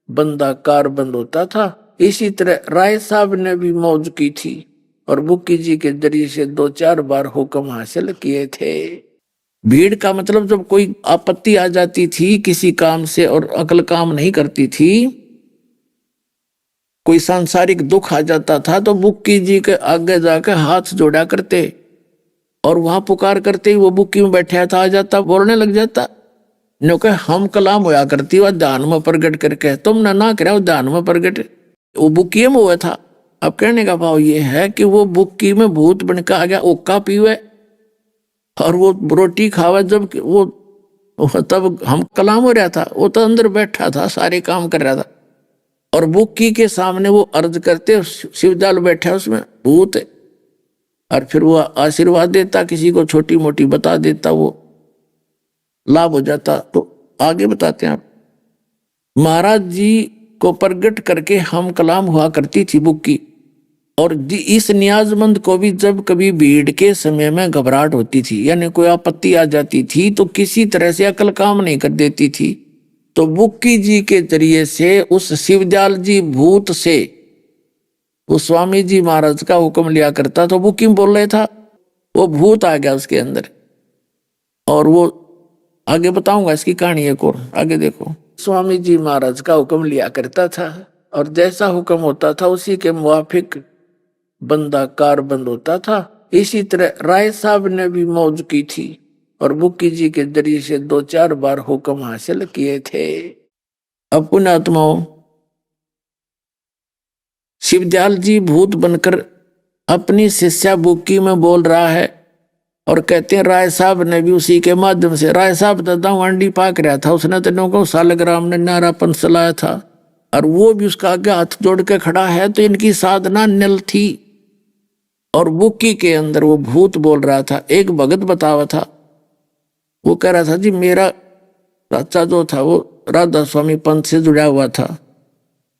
बंदा कारबंद होता था। इसी तरह राय साहब ने भी मौज की थी और बुक्की जी के जरिए से 2-4 बार हुक्म हासिल किए थे। भीड़ का मतलब जब कोई आपत्ति आ जाती थी किसी काम से और अकल काम नहीं करती थी, कोई सांसारिक दुख आ जाता था तो बुक्की जी के आगे जाकर हाथ जोड़ा करते और वहां पुकार करते ही वो बुक्की में बैठा था, आ जाता, बोलने लग जाता। नो कहे हम कलाम होया करती वह ध्यान में प्रकट करके, तुमने ना करा ध्यान में प्रकट, वो बुक्की में हुआ था। अब कहने का भाव ये है कि वो बुक्की में भूत बनकर आ गया, ओका पीवे और वो रोटी खावा। जब वो तब हम कलाम हो रहा था, वो तो अंदर बैठा था, सारे काम कर रहा था और बुक्की के सामने वो अर्ज करते, शिवदयाल बैठा उसमें भूत है और फिर वो आशीर्वाद देता, किसी को छोटी मोटी बता देता, वो लाभ हो जाता। तो आगे बताते हैं आप, महाराज जी को प्रगट करके हम कलाम हुआ करती थी बुक्की। और इस नियाजमंद को भी जब कभी भीड़ के समय में घबराहट होती थी, यानी कोई आपत्ति आ जाती थी तो किसी तरह से अकल काम नहीं कर देती थी, तो बुक्की जी के जरिए से उस शिवदयाल जी भूत से वो स्वामी जी महाराज का हुक्म लिया करता। तो बुक्की में बोल रहा था, वो भूत आ गया उसके अंदर। और वो आगे बताऊंगा इसकी कहानी एक और, आगे देखो। स्वामी जी महाराज का हुक्म लिया करता था और जैसा हुक्म होता था उसी के मुवाफिक बंदा कारबंद होता था। इसी तरह राय साहब ने भी मौज की थी और बुक्की जी के जरिए से 2-4 बार हुक्म हासिल किए थे। अब पुण्यात्माओं, शिवदयाल जी भूत बनकर अपनी शिष्या बुक्की में बोल रहा है और कहते हैं राय साहब ने भी उसी के माध्यम से, राय साहब दादा वांडी पाक रहा था, उसने तेनों को सालग्राम ने नारापन चलाया था और वो भी उसका आगे हाथ जोड़ के खड़ा है, तो इनकी साधना निल थी। और बुक्की के अंदर वो भूत बोल रहा था। एक भगत बतावा था, वो कह रहा था जी मेरा चाचा जो था वो राधा स्वामी पंथ से जुड़ा हुआ था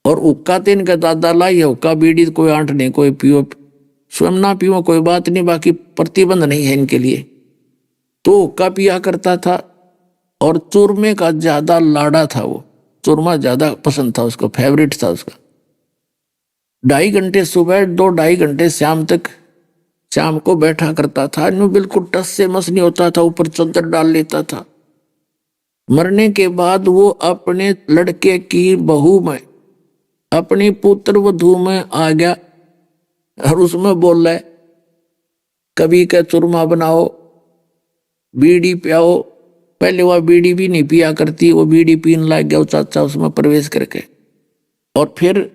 और हुक्का तो इनका दादा लाई है, हुक्का बीड़ी कोई आंट नहीं, कोई पियो स्वयं ना पियो कोई बात नहीं, बाकी प्रतिबंध नहीं है इनके लिए। तो हुक्का पिया करता था और चूरमे का ज्यादा लाड़ा था, वो चूरमा ज्यादा पसंद था उसको, फेवरेट था उसका। 2.5 घंटे सुबह 2-2.5 घंटे शाम तक शाम को बैठा करता था, यूं बिल्कुल टस से मस नहीं होता था, ऊपर चद्दर डाल लेता था। मरने के बाद वो अपने लड़के की बहू में, अपनी पुत्र वधू में आ गया और उसमें बोल रहा है कभी का चूरमा बनाओ, बीड़ी पियाओ। पहले वह बीड़ी भी नहीं पिया करती, वो बीड़ी पीने लग गया वो चाचा उसमें प्रवेश करके। और फिर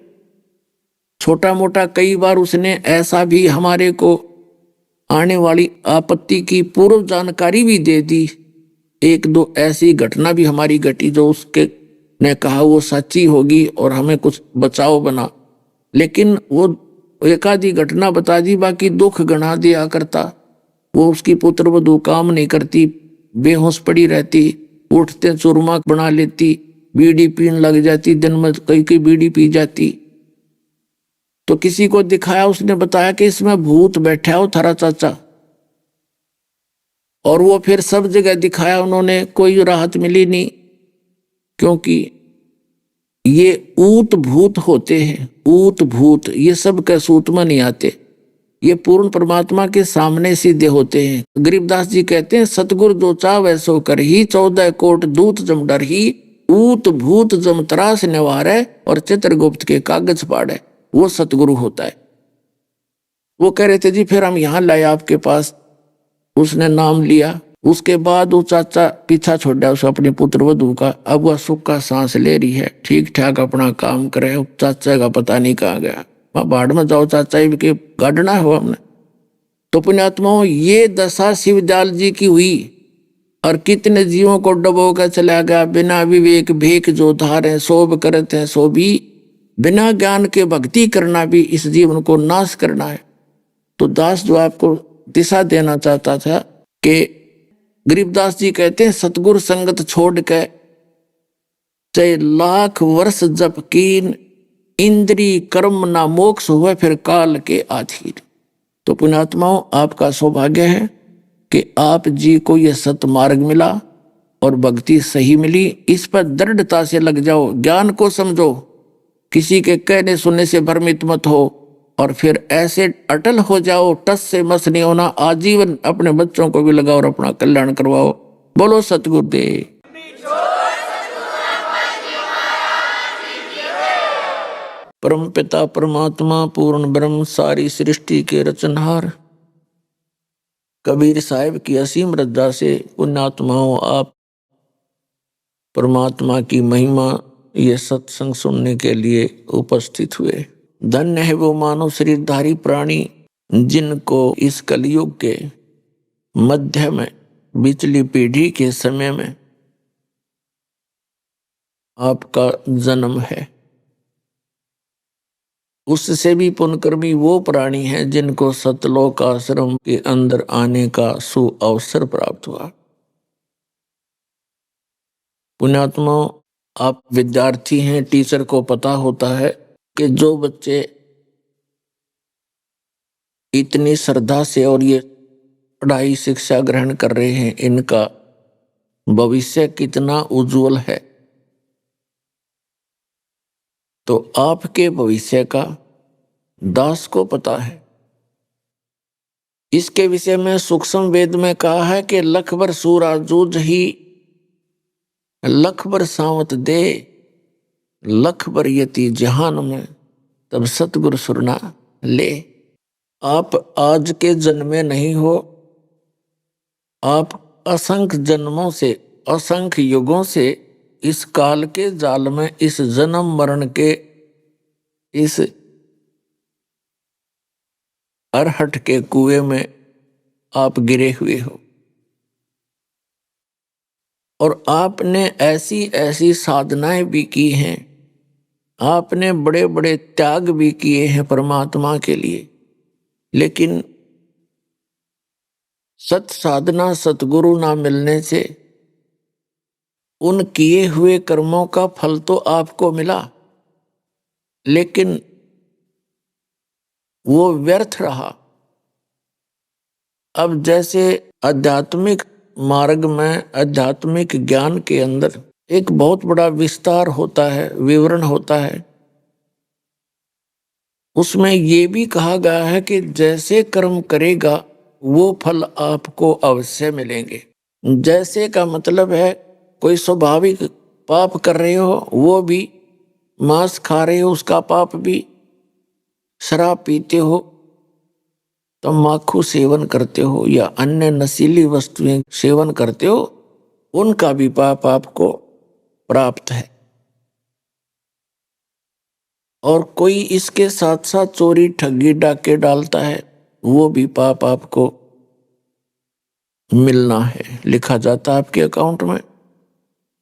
छोटा मोटा कई बार उसने ऐसा भी हमारे को आने वाली आपत्ति की पूर्व जानकारी भी दे दी। 1-2 ऐसी घटना भी हमारी घटी जो उसके ने कहा वो सच्ची होगी और हमें कुछ बचाव बना, लेकिन वो एक आधी घटना बता दी, बाकी दुख गणा दिया करता। वो उसकी पुत्र वधू काम नहीं करती, बेहोश पड़ी रहती, उठते चूरमा बना लेती, बीड़ी पीने लग जाती, दिन में कई बीड़ी पी जाती। तो किसी को दिखाया, उसने बताया कि इसमें भूत बैठा हो थारा चाचा, और वो फिर सब जगह दिखाया उन्होंने, कोई राहत मिली नहीं, क्योंकि ये ऊत भूत होते हैं, ऊत भूत ये सब के सूत में नहीं आते, ये पूर्ण परमात्मा के सामने सीधे होते हैं। गरीबदास जी कहते हैं सतगुरु दो चाव सो कर ही 14 कोट दूत जम डर ही, ऊत भूत जम त्रास निवारे और चित्रगुप्त के कागज पाड़े, वो सतगुरु होता है। वो कह रहे थे जी फिर हम यहाँ लाए आपके पास, उसने नाम लिया। उसके बाद वो चाचा पीछा छोड़ा उसे अपने पुत्र वधू का। अब वह सुख का सांस ले रही है, ठीक ठाक अपना काम करे। चाचा का पता नहीं कहाँ गया, वहां बाढ़ में जाओ चाचा के गाड़ना हो हमने। तो पुण्यात्माओं ये दशा शिवदयाल जी की हुई और कितने जीवों को डबो कर चला गया। बिना विवेक भेक जो धारे सोब करते हैं सो भी, बिना ज्ञान के भक्ति करना भी इस जीवन को नाश करना है। तो दास जो आपको दिशा देना चाहता था कि गरीबदास जी कहते हैं सतगुरु संगत छोड़ के चाहे लाख वर्ष जप कीन, इंद्री कर्म ना मोक्ष हुए फिर काल के आधीन। तो पुण्यात्माओं आपका सौभाग्य है कि आप जी को यह सत मार्ग मिला और भक्ति सही मिली। इस पर दृढ़ता से लग जाओ, ज्ञान को समझो, किसी के कहने सुनने से भ्रमित मत हो और फिर ऐसे अटल हो जाओ, टस से मस नहीं होना। आजीवन अपने बच्चों को भी लगाओ और अपना कल्याण करवाओ। बोलो सतगुरुदेव। परम पिता परमात्मा पूर्ण ब्रह्म सारी सृष्टि के रचनहार कबीर साहिब की असीम रज्जा से पुण्यात्माओं आप परमात्मा की महिमा ये सत्संग सुनने के लिए उपस्थित हुए। धन्य है वो मानव शरीरधारी प्राणी जिनको इस कलयुग के मध्य में बिचली पीढ़ी के समय में आपका जन्म है। उससे भी पुण्यकर्मी वो प्राणी हैं जिनको सतलोक आश्रम के अंदर आने का सुअवसर प्राप्त हुआ। पुण्यात्मा आप विद्यार्थी हैं, टीचर को पता होता है कि जो बच्चे इतनी श्रद्धा से और ये पढ़ाई शिक्षा ग्रहण कर रहे हैं, इनका भविष्य कितना उज्जवल है। तो आपके भविष्य का दास को पता है। इसके विषय में सूक्ष्म वेद में कहा है कि लख भर सूरा जूझ ही लख भर सावत दे, लख भर यति जहान में तब सतगुरु सुरना ले। आप आज के जन्मे नहीं हो, आप असंख्य जन्मों से, असंख्य युगों से इस काल के जाल में, इस जन्म मरण के इस अरहट के कुएं में आप गिरे हुए हो। और आपने ऐसी ऐसी साधनाएं भी की हैं, आपने बड़े बड़े त्याग भी किए हैं परमात्मा के लिए, लेकिन सत साधना सतगुरु ना मिलने से उन किए हुए कर्मों का फल तो आपको मिला, लेकिन वो व्यर्थ रहा। अब जैसे आध्यात्मिक मार्ग में, आध्यात्मिक ज्ञान के अंदर एक बहुत बड़ा विस्तार होता है, विवरण होता है। उसमें ये भी कहा गया है कि जैसे कर्म करेगा वो फल आपको अवश्य मिलेंगे। जैसे का मतलब है कोई स्वाभाविक पाप कर रहे हो वो भी, मांस खा रहे हो उसका पाप भी, शराब पीते हो, तम्बाकू सेवन करते हो या अन्य नशीली वस्तुएं सेवन करते हो, उनका भी पाप आपको प्राप्त है। और कोई इसके साथ साथ चोरी ठगी डाके डालता है, वो भी पाप आपको मिलना है, लिखा जाता है आपके अकाउंट में।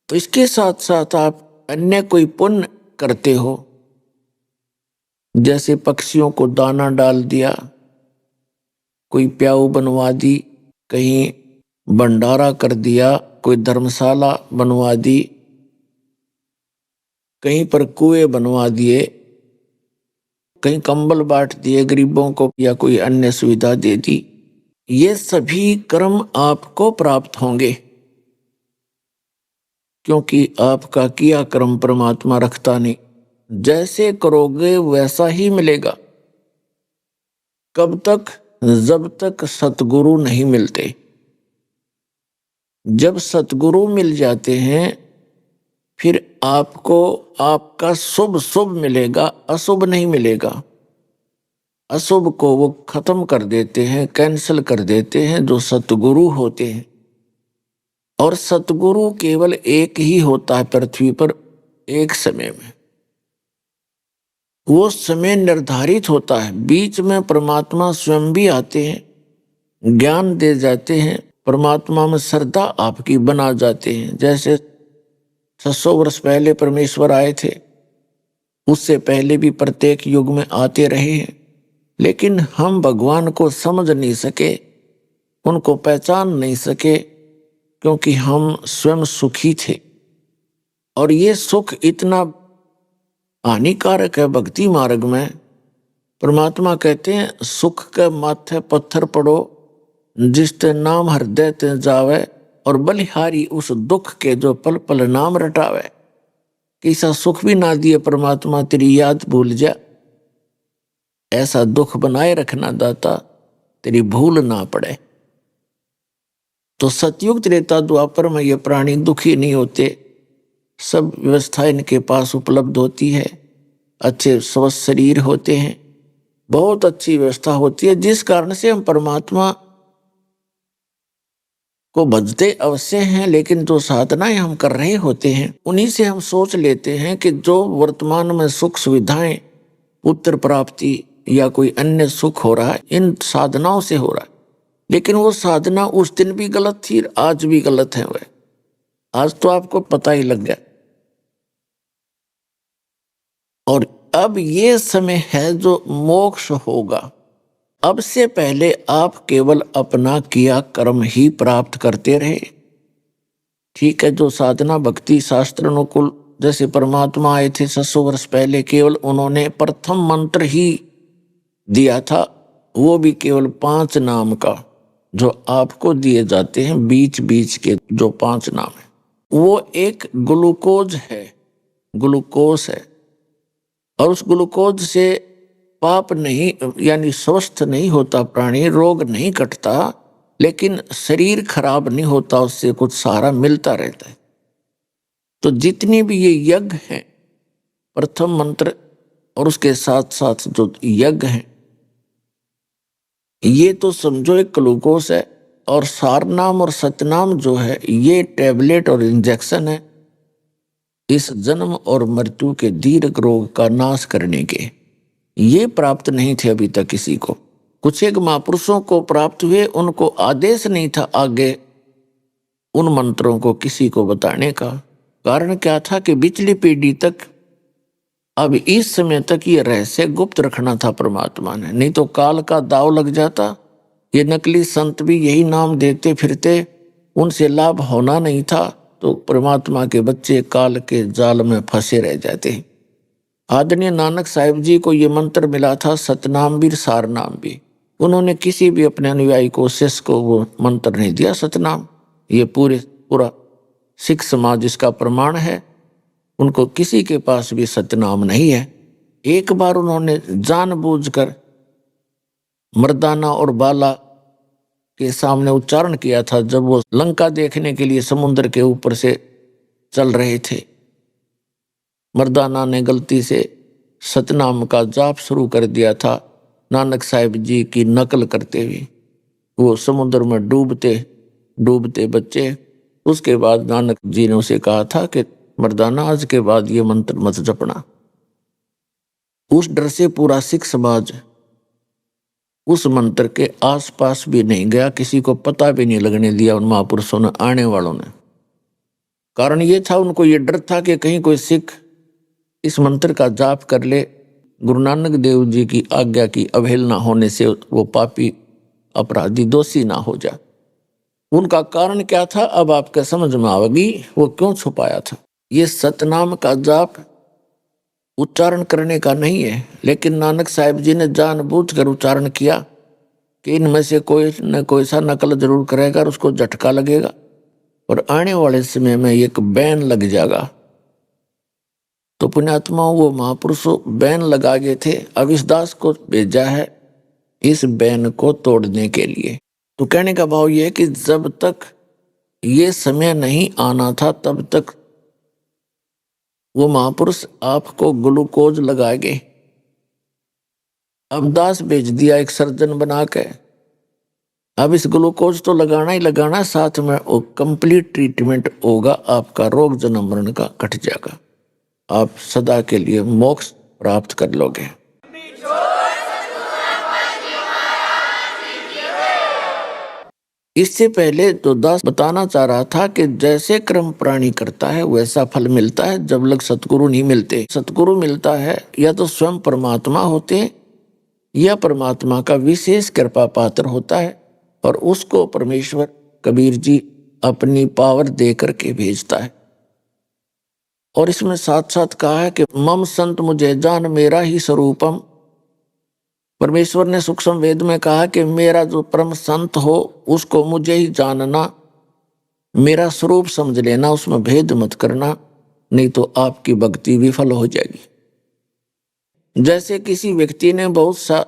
तो इसके साथ साथ आप अन्य कोई पुण्य करते हो, जैसे पक्षियों को दाना डाल दिया, कोई प्याऊ बनवा दी, कहीं भंडारा कर दिया, कोई धर्मशाला बनवा दी, कहीं पर कुएं बनवा दिए, कहीं कंबल बांट दिए गरीबों को या कोई अन्य सुविधा दे दी, ये सभी कर्म आपको प्राप्त होंगे, क्योंकि आपका किया कर्म परमात्मा रखता नहीं। जैसे करोगे वैसा ही मिलेगा। कब तक? जब तक सतगुरु नहीं मिलते। जब सतगुरु मिल जाते हैं फिर आपको आपका शुभ शुभ मिलेगा, अशुभ नहीं मिलेगा। अशुभ को वो खत्म कर देते हैं, कैंसिल कर देते हैं जो सतगुरु होते हैं। और सतगुरु केवल एक ही होता है पृथ्वी पर, एक समय में। वो समय निर्धारित होता है, बीच में परमात्मा स्वयं भी आते हैं, ज्ञान दे जाते हैं, परमात्मा में श्रद्धा आपकी बना जाते हैं। जैसे 600 वर्ष पहले परमेश्वर आए थे, उससे पहले भी प्रत्येक युग में आते रहे हैं, लेकिन हम भगवान को समझ नहीं सके, उनको पहचान नहीं सके, क्योंकि हम स्वयं सुखी थे। और ये सुख इतना हानिकारक है भक्ति मार्ग में। परमात्मा कहते हैं सुख के माथे पत्थर पड़ो, जिसते नाम हृदय ते जावे, और बलिहारी उस दुख के जो पल पल नाम रटावे। कैसा सुख भी ना दिए परमात्मा, तेरी याद भूल जा, ऐसा दुख बनाए रखना दाता, तेरी भूल ना पड़े। तो सतयुग त्रेता द्वापर में ये प्राणी दुखी नहीं होते, सब व्यवस्था इनके पास उपलब्ध होती है, अच्छे स्वस्थ शरीर होते हैं, बहुत अच्छी व्यवस्था होती है, जिस कारण से हम परमात्मा को भजते अवश्य हैं। लेकिन जो साधनाएं हम कर रहे होते हैं उन्हीं से हम सोच लेते हैं कि जो वर्तमान में सुख सुविधाएं, पुत्र प्राप्ति या कोई अन्य सुख हो रहा है, इन साधनाओं से हो रहा है। लेकिन वो साधना उस दिन भी गलत थी, आज भी गलत है। वह आज तो आपको पता ही लग गया। और अब ये समय है जो मोक्ष होगा। अब से पहले आप केवल अपना किया कर्म ही प्राप्त करते रहे। ठीक है, जो साधना भक्ति शास्त्र अनुकूल, जैसे परमात्मा आए थे 600 वर्ष पहले, केवल उन्होंने प्रथम मंत्र ही दिया था, वो भी केवल 5 नाम का, जो आपको दिए जाते हैं बीच बीच के जो 5 नाम है, वो एक ग्लूकोज है, ग्लूकोज है। और उस ग्लूकोज से पाप नहीं, यानी स्वस्थ नहीं होता प्राणी, रोग नहीं कटता, लेकिन शरीर खराब नहीं होता, उससे कुछ सहारा मिलता रहता है। तो जितनी भी ये यज्ञ हैं, प्रथम मंत्र और उसके साथ साथ जो यज्ञ हैं, ये तो समझो एक ग्लूकोस है, और सारनाम और सतनाम जो है ये टैबलेट और इंजेक्शन है इस जन्म और मृत्यु के दीर्घ रोग का नाश करने के। ये प्राप्त नहीं थे अभी तक किसी को। कुछ एक महापुरुषों को प्राप्त हुए, उनको आदेश नहीं था आगे उन मंत्रों को किसी को बताने का। कारण क्या था कि पिछली पीढ़ी तक, अब इस समय तक ये रहस्य गुप्त रखना था परमात्मा ने, नहीं तो काल का दाव लग जाता। ये नकली संत भी यही नाम देते फिरते, उनसे लाभ होना नहीं था, तो परमात्मा के बच्चे काल के जाल में फंसे रह जाते। आदरणीय नानक साहिब जी को ये मंत्र मिला था, सतनाम भी सारनाम भी। उन्होंने किसी भी अपने अनुयायी को, शिष्य को वो मंत्र नहीं दिया सतनाम। ये पूरा सिख समाज इसका प्रमाण है। उनको किसी के पास भी सतनाम नहीं है। एक बार उन्होंने जानबूझकर मर्दाना और बाला के सामने उच्चारण किया था, जब वो लंका देखने के लिए समुद्र के ऊपर से चल रहे थे। मर्दाना ने गलती से सतनाम का जाप शुरू कर दिया था, नानक साहिब जी की नकल करते हुए। वो समुद्र में डूबते डूबते बच्चे। उसके बाद नानक जी ने उसे कहा था कि मर्दाना आज के बाद ये मंत्र मत जपना। उस डर से पूरा सिख समाज उस मंत्र के आसपास भी नहीं गया, किसी को पता भी नहीं लगने दिया उन महापुरुषों ने, आने वालों ने। कारण ये था, उनको ये डर था कि कहीं कोई सिख इस मंत्र का जाप कर ले, गुरु नानक देव जी की आज्ञा की अवहेलना होने से वो पापी अपराधी दोषी ना हो जाए। उनका कारण क्या था अब आपके समझ में आवेगी, वो क्यों छुपाया था। ये सतनाम का जाप उच्चारण करने का नहीं है, लेकिन नानक साहिब जी ने जानबूझकर उच्चारण किया कि इनमें से कोई न कोई सा नकल जरूर करेगा और उसको झटका लगेगा और आने वाले समय में एक बैन लग जाएगा। तो पुण्यात्माओं, वो महापुरुषों बैन लगा गए थे। अब इस दास को भेजा है इस बैन को तोड़ने के लिए। तो कहने का भाव यह है कि जब तक ये समय नहीं आना था तब तक वो महापुरुष आपको ग्लूकोज लगाएंगे। अब दास भेज दिया एक सर्जन बना के, अब इस ग्लूकोज तो लगाना ही लगाना, साथ में वो कंप्लीट ट्रीटमेंट होगा, आपका रोग जन्म मरण का कट जाएगा, आप सदा के लिए मोक्ष प्राप्त कर लोगे। इससे पहले तो दास बताना चाह रहा था कि जैसे कर्म प्राणी करता है वैसा फल मिलता है जब लग सतगुरु नहीं मिलते। सतगुरु मिलता है या तो स्वयं परमात्मा होते हैं या परमात्मा का विशेष कृपा पात्र होता है, और उसको परमेश्वर कबीर जी अपनी पावर दे करके भेजता है। और इसमें साथ साथ कहा है कि मम संत मुझे जान मेरा ही स्वरूपम। परमेश्वर ने सूक्ष्म वेद में कहा कि मेरा जो परम संत हो उसको मुझे ही जानना, मेरा स्वरूप समझ लेना, उसमें भेद मत करना, नहीं तो आपकी भक्ति विफल हो जाएगी। जैसे किसी व्यक्ति ने बहुत सा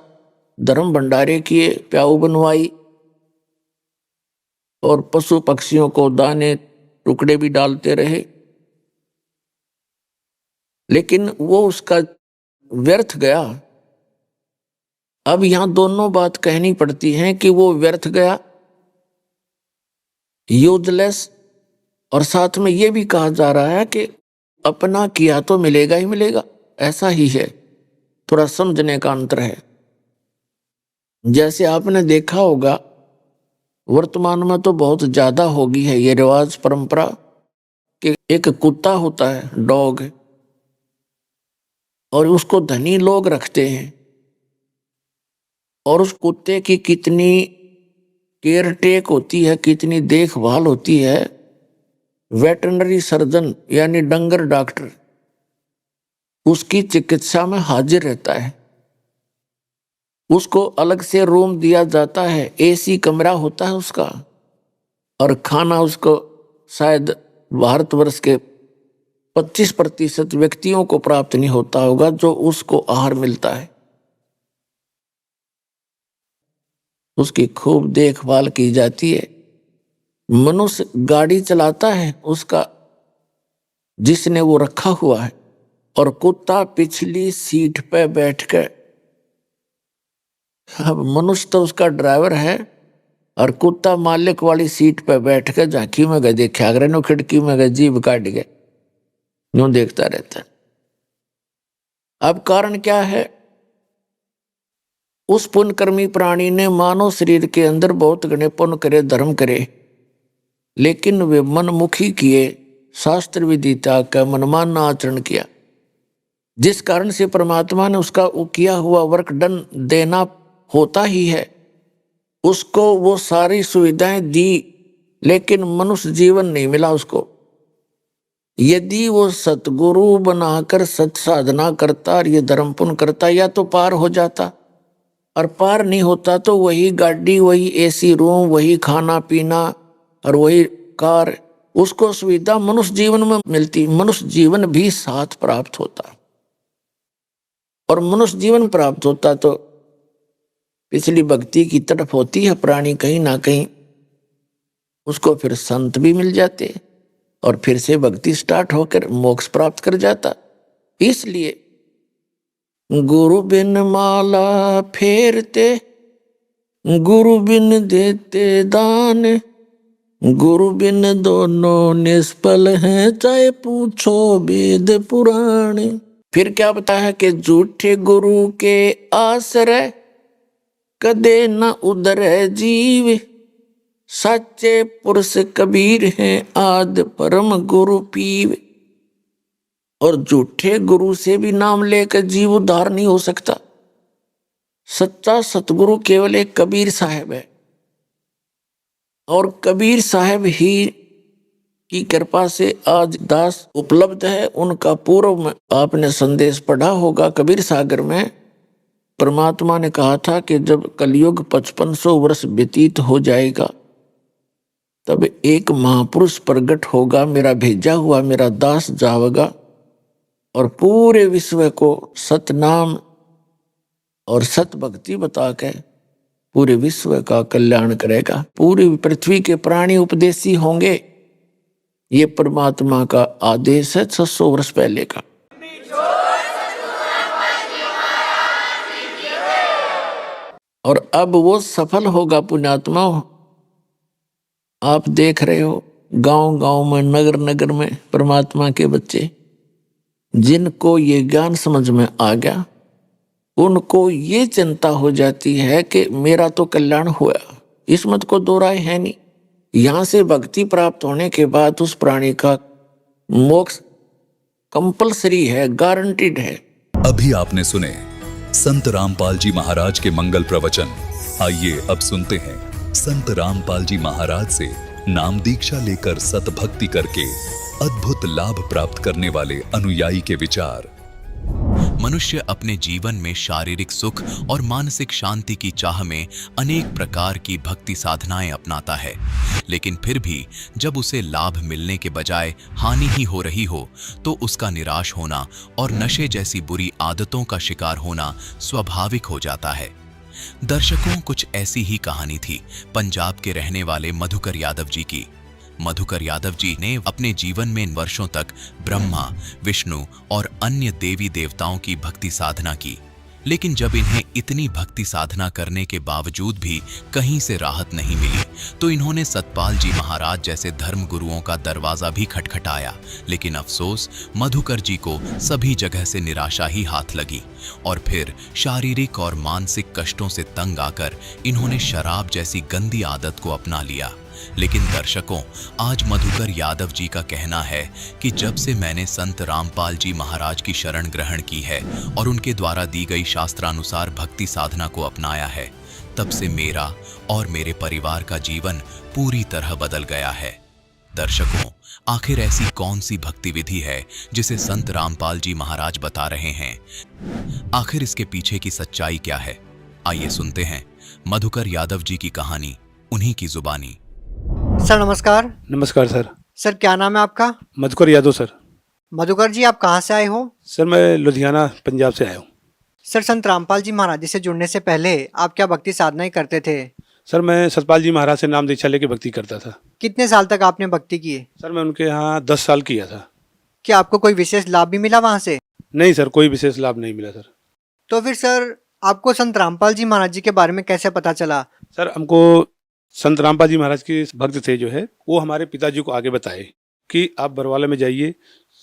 धर्म भंडारे किए, प्याऊ बनवाई और पशु पक्षियों को दाने टुकड़े भी डालते रहे, लेकिन वो उसका व्यर्थ गया। अब यहां दोनों बात कहनी पड़ती है कि वो व्यर्थ गया, यूजलेस, और साथ में ये भी कहा जा रहा है कि अपना किया तो मिलेगा ही मिलेगा, ऐसा ही है। थोड़ा समझने का अंतर है। जैसे आपने देखा होगा वर्तमान में तो बहुत ज्यादा होगी है ये रिवाज परंपरा कि एक कुत्ता होता है, डॉग, और उसको धनी लोग रखते हैं, और उस कुत्ते की कितनी केयर टेक होती है, कितनी देखभाल होती है। वेटरनरी सर्जन यानी डंगर डॉक्टर उसकी चिकित्सा में हाजिर रहता है। उसको अलग से रूम दिया जाता है, एसी कमरा होता है उसका, और खाना उसको शायद भारतवर्ष के 25% व्यक्तियों को प्राप्त नहीं होता होगा जो उसको आहार मिलता है। उसकी खूब देखभाल की जाती है। मनुष्य गाड़ी चलाता है उसका जिसने वो रखा हुआ है, और कुत्ता पिछली सीट पे बैठकर अब मनुष्य तो उसका ड्राइवर है और कुत्ता मालिक वाली सीट पर बैठ कर झांकी में गए देखा अगर नो खिड़की में गए जीभ काट गए यूं देखता रहता है। अब कारण क्या है? उस पुण्यकर्मी प्राणी ने मानव शरीर के अंदर बहुत घने पुण्य करे, धर्म करे, लेकिन वे मनमुखी किए, शास्त्र विदिता का मनमाना आचरण किया, जिस कारण से परमात्मा ने उसका किया हुआ वर्क डन देना होता ही है। उसको वो सारी सुविधाएं दी, लेकिन मनुष्य जीवन नहीं मिला उसको। यदि वो सतगुरु बनाकर सत साधना करता और ये धर्म पुण्य करता, या तो पार हो जाता, और पार नहीं होता तो वही गाड़ी, वही एसी रूम, वही खाना पीना और वही कार, उसको सुविधा मनुष्य जीवन में मिलती, मनुष्य जीवन भी साथ प्राप्त होता। और मनुष्य जीवन प्राप्त होता तो पिछली भक्ति की तड़प होती है प्राणी कहीं ना कहीं, उसको फिर संत भी मिल जाते और फिर से भक्ति स्टार्ट होकर मोक्ष प्राप्त कर जाता। इसलिए गुरु बिन माला फेरते, गुरु बिन देते दान, गुरु बिन दोनों निष्फल हैं, चाहे पूछो वेद पुराण। फिर क्या बता है कि झूठे गुरु के आश्रय कदे न उधर जीव, सच्चे पुरुष कबीर हैं आद परम गुरु पीव। और झूठे गुरु से भी नाम लेकर जीव उद्धार नहीं हो सकता। सच्चा सतगुरु केवल एक कबीर साहब है, और कबीर साहब ही की कृपा से आज दास उपलब्ध है। उनका पूर्व में आपने संदेश पढ़ा होगा, कबीर सागर में परमात्मा ने कहा था कि जब कलयुग 5500 वर्ष व्यतीत हो जाएगा, तब एक महापुरुष प्रकट होगा, मेरा भेजा हुआ मेरा दास जावेगा और पूरे विश्व को सतनाम और सत भक्ति बता के पूरे विश्व का कल्याण करेगा। पूरी पृथ्वी के प्राणी उपदेशी होंगे। ये परमात्मा का आदेश है 600 वर्ष पहले का। और अब वो सफल होगा पुण्यात्मा। आप देख रहे हो गांव गांव में, नगर नगर में परमात्मा के बच्चे, जिनको ये ज्ञान समझ में आ गया, उनको ये चिंता हो जाती है कि मेरा तो कल्याण हुआ, इसमत को दो राय है नहीं। यहां से भक्ति प्राप्त होने के बाद उस प्राणी का मोक्ष कंपलसरी है, गारंटीड है। अभी आपने सुने संत रामपाल जी महाराज के मंगल प्रवचन। आइए अब सुनते हैं संत रामपाल जी महाराज से नाम दीक्षा लेकर सतभक्ति करके अद्भुत लाभ प्राप्त करने वाले अनुयायी के विचार। मनुष्य अपने जीवन में शारीरिक सुख और मानसिक शांति की चाह में अनेक प्रकार की भक्ति साधनाएं अपनाता है, लेकिन फिर भी जब उसे लाभ मिलने के बजाय हानि ही हो रही हो तो उसका निराश होना और नशे जैसी बुरी आदतों का शिकार होना स्वाभाविक हो जाता है। दर्शकों, कुछ ऐसी ही कहानी थी पंजाब के रहने वाले मधुकर यादव जी की। मधुकर यादव जी ने अपने जीवन में वर्षों तक ब्रह्मा, विष्णु और अन्य देवी देवताओं की भक्ति साधना की, लेकिन जब इन्हें इतनी भक्ति साधना करने के बावजूद भी कहीं से राहत नहीं मिली तो इन्होंने सतपाल जी महाराज जैसे धर्म गुरुओं का दरवाजा भी खटखटाया, लेकिन अफसोस मधुकर जी को सभी जगह से निराशा ही हाथ लगी और फिर शारीरिक और मानसिक कष्टों से तंग आकर इन्होंने शराब जैसी गंदी आदत को अपना लिया। लेकिन दर्शकों, आज मधुकर यादव जी का कहना है कि जब से मैंने संत रामपाल जी महाराज की शरण ग्रहण की है और उनके द्वारा दी गई शास्त्रानुसार भक्ति साधना को अपनाया है, तब से मेरा और मेरे परिवार का जीवन पूरी तरह बदल गया है। दर्शकों, आखिर ऐसी कौन सी भक्ति विधि है जिसे संत रामपाल जी महाराज बता रहे हैं? आखिर इसके पीछे की सच्चाई क्या है? आइए सुनते हैं मधुकर यादव जी की कहानी उन्हीं की जुबानी। सर नमस्कार। नमस्कार सर। सर क्या नाम है आपका? मधुकर यादव सर। मधुकर जी, आप कहाँ से आए हो? सर मैं लुधियाना पंजाब से आया हूँ। सर संत रामपाल जी महाराज जी से जुड़ने से पहले आप क्या भक्ति साधना ही करते थे? सर मैं सतपाल जी महाराज से नाम दीक्षा लेके भक्ति करता था। कितने साल तक आपने भक्ति की? सर मैं उनके यहाँ 10 साल किया था। क्या आपको कोई विशेष लाभ भी मिला वहाँ से? नहीं सर, कोई विशेष लाभ नहीं मिला सर। तो फिर सर आपको संत रामपाल जी महाराज जी के बारे में कैसे पता चला? सर हमको संत रामपाल जी महाराज के भक्त थे जो है, वो हमारे पिताजी को आगे बताए कि आप बरवाला में जाइए,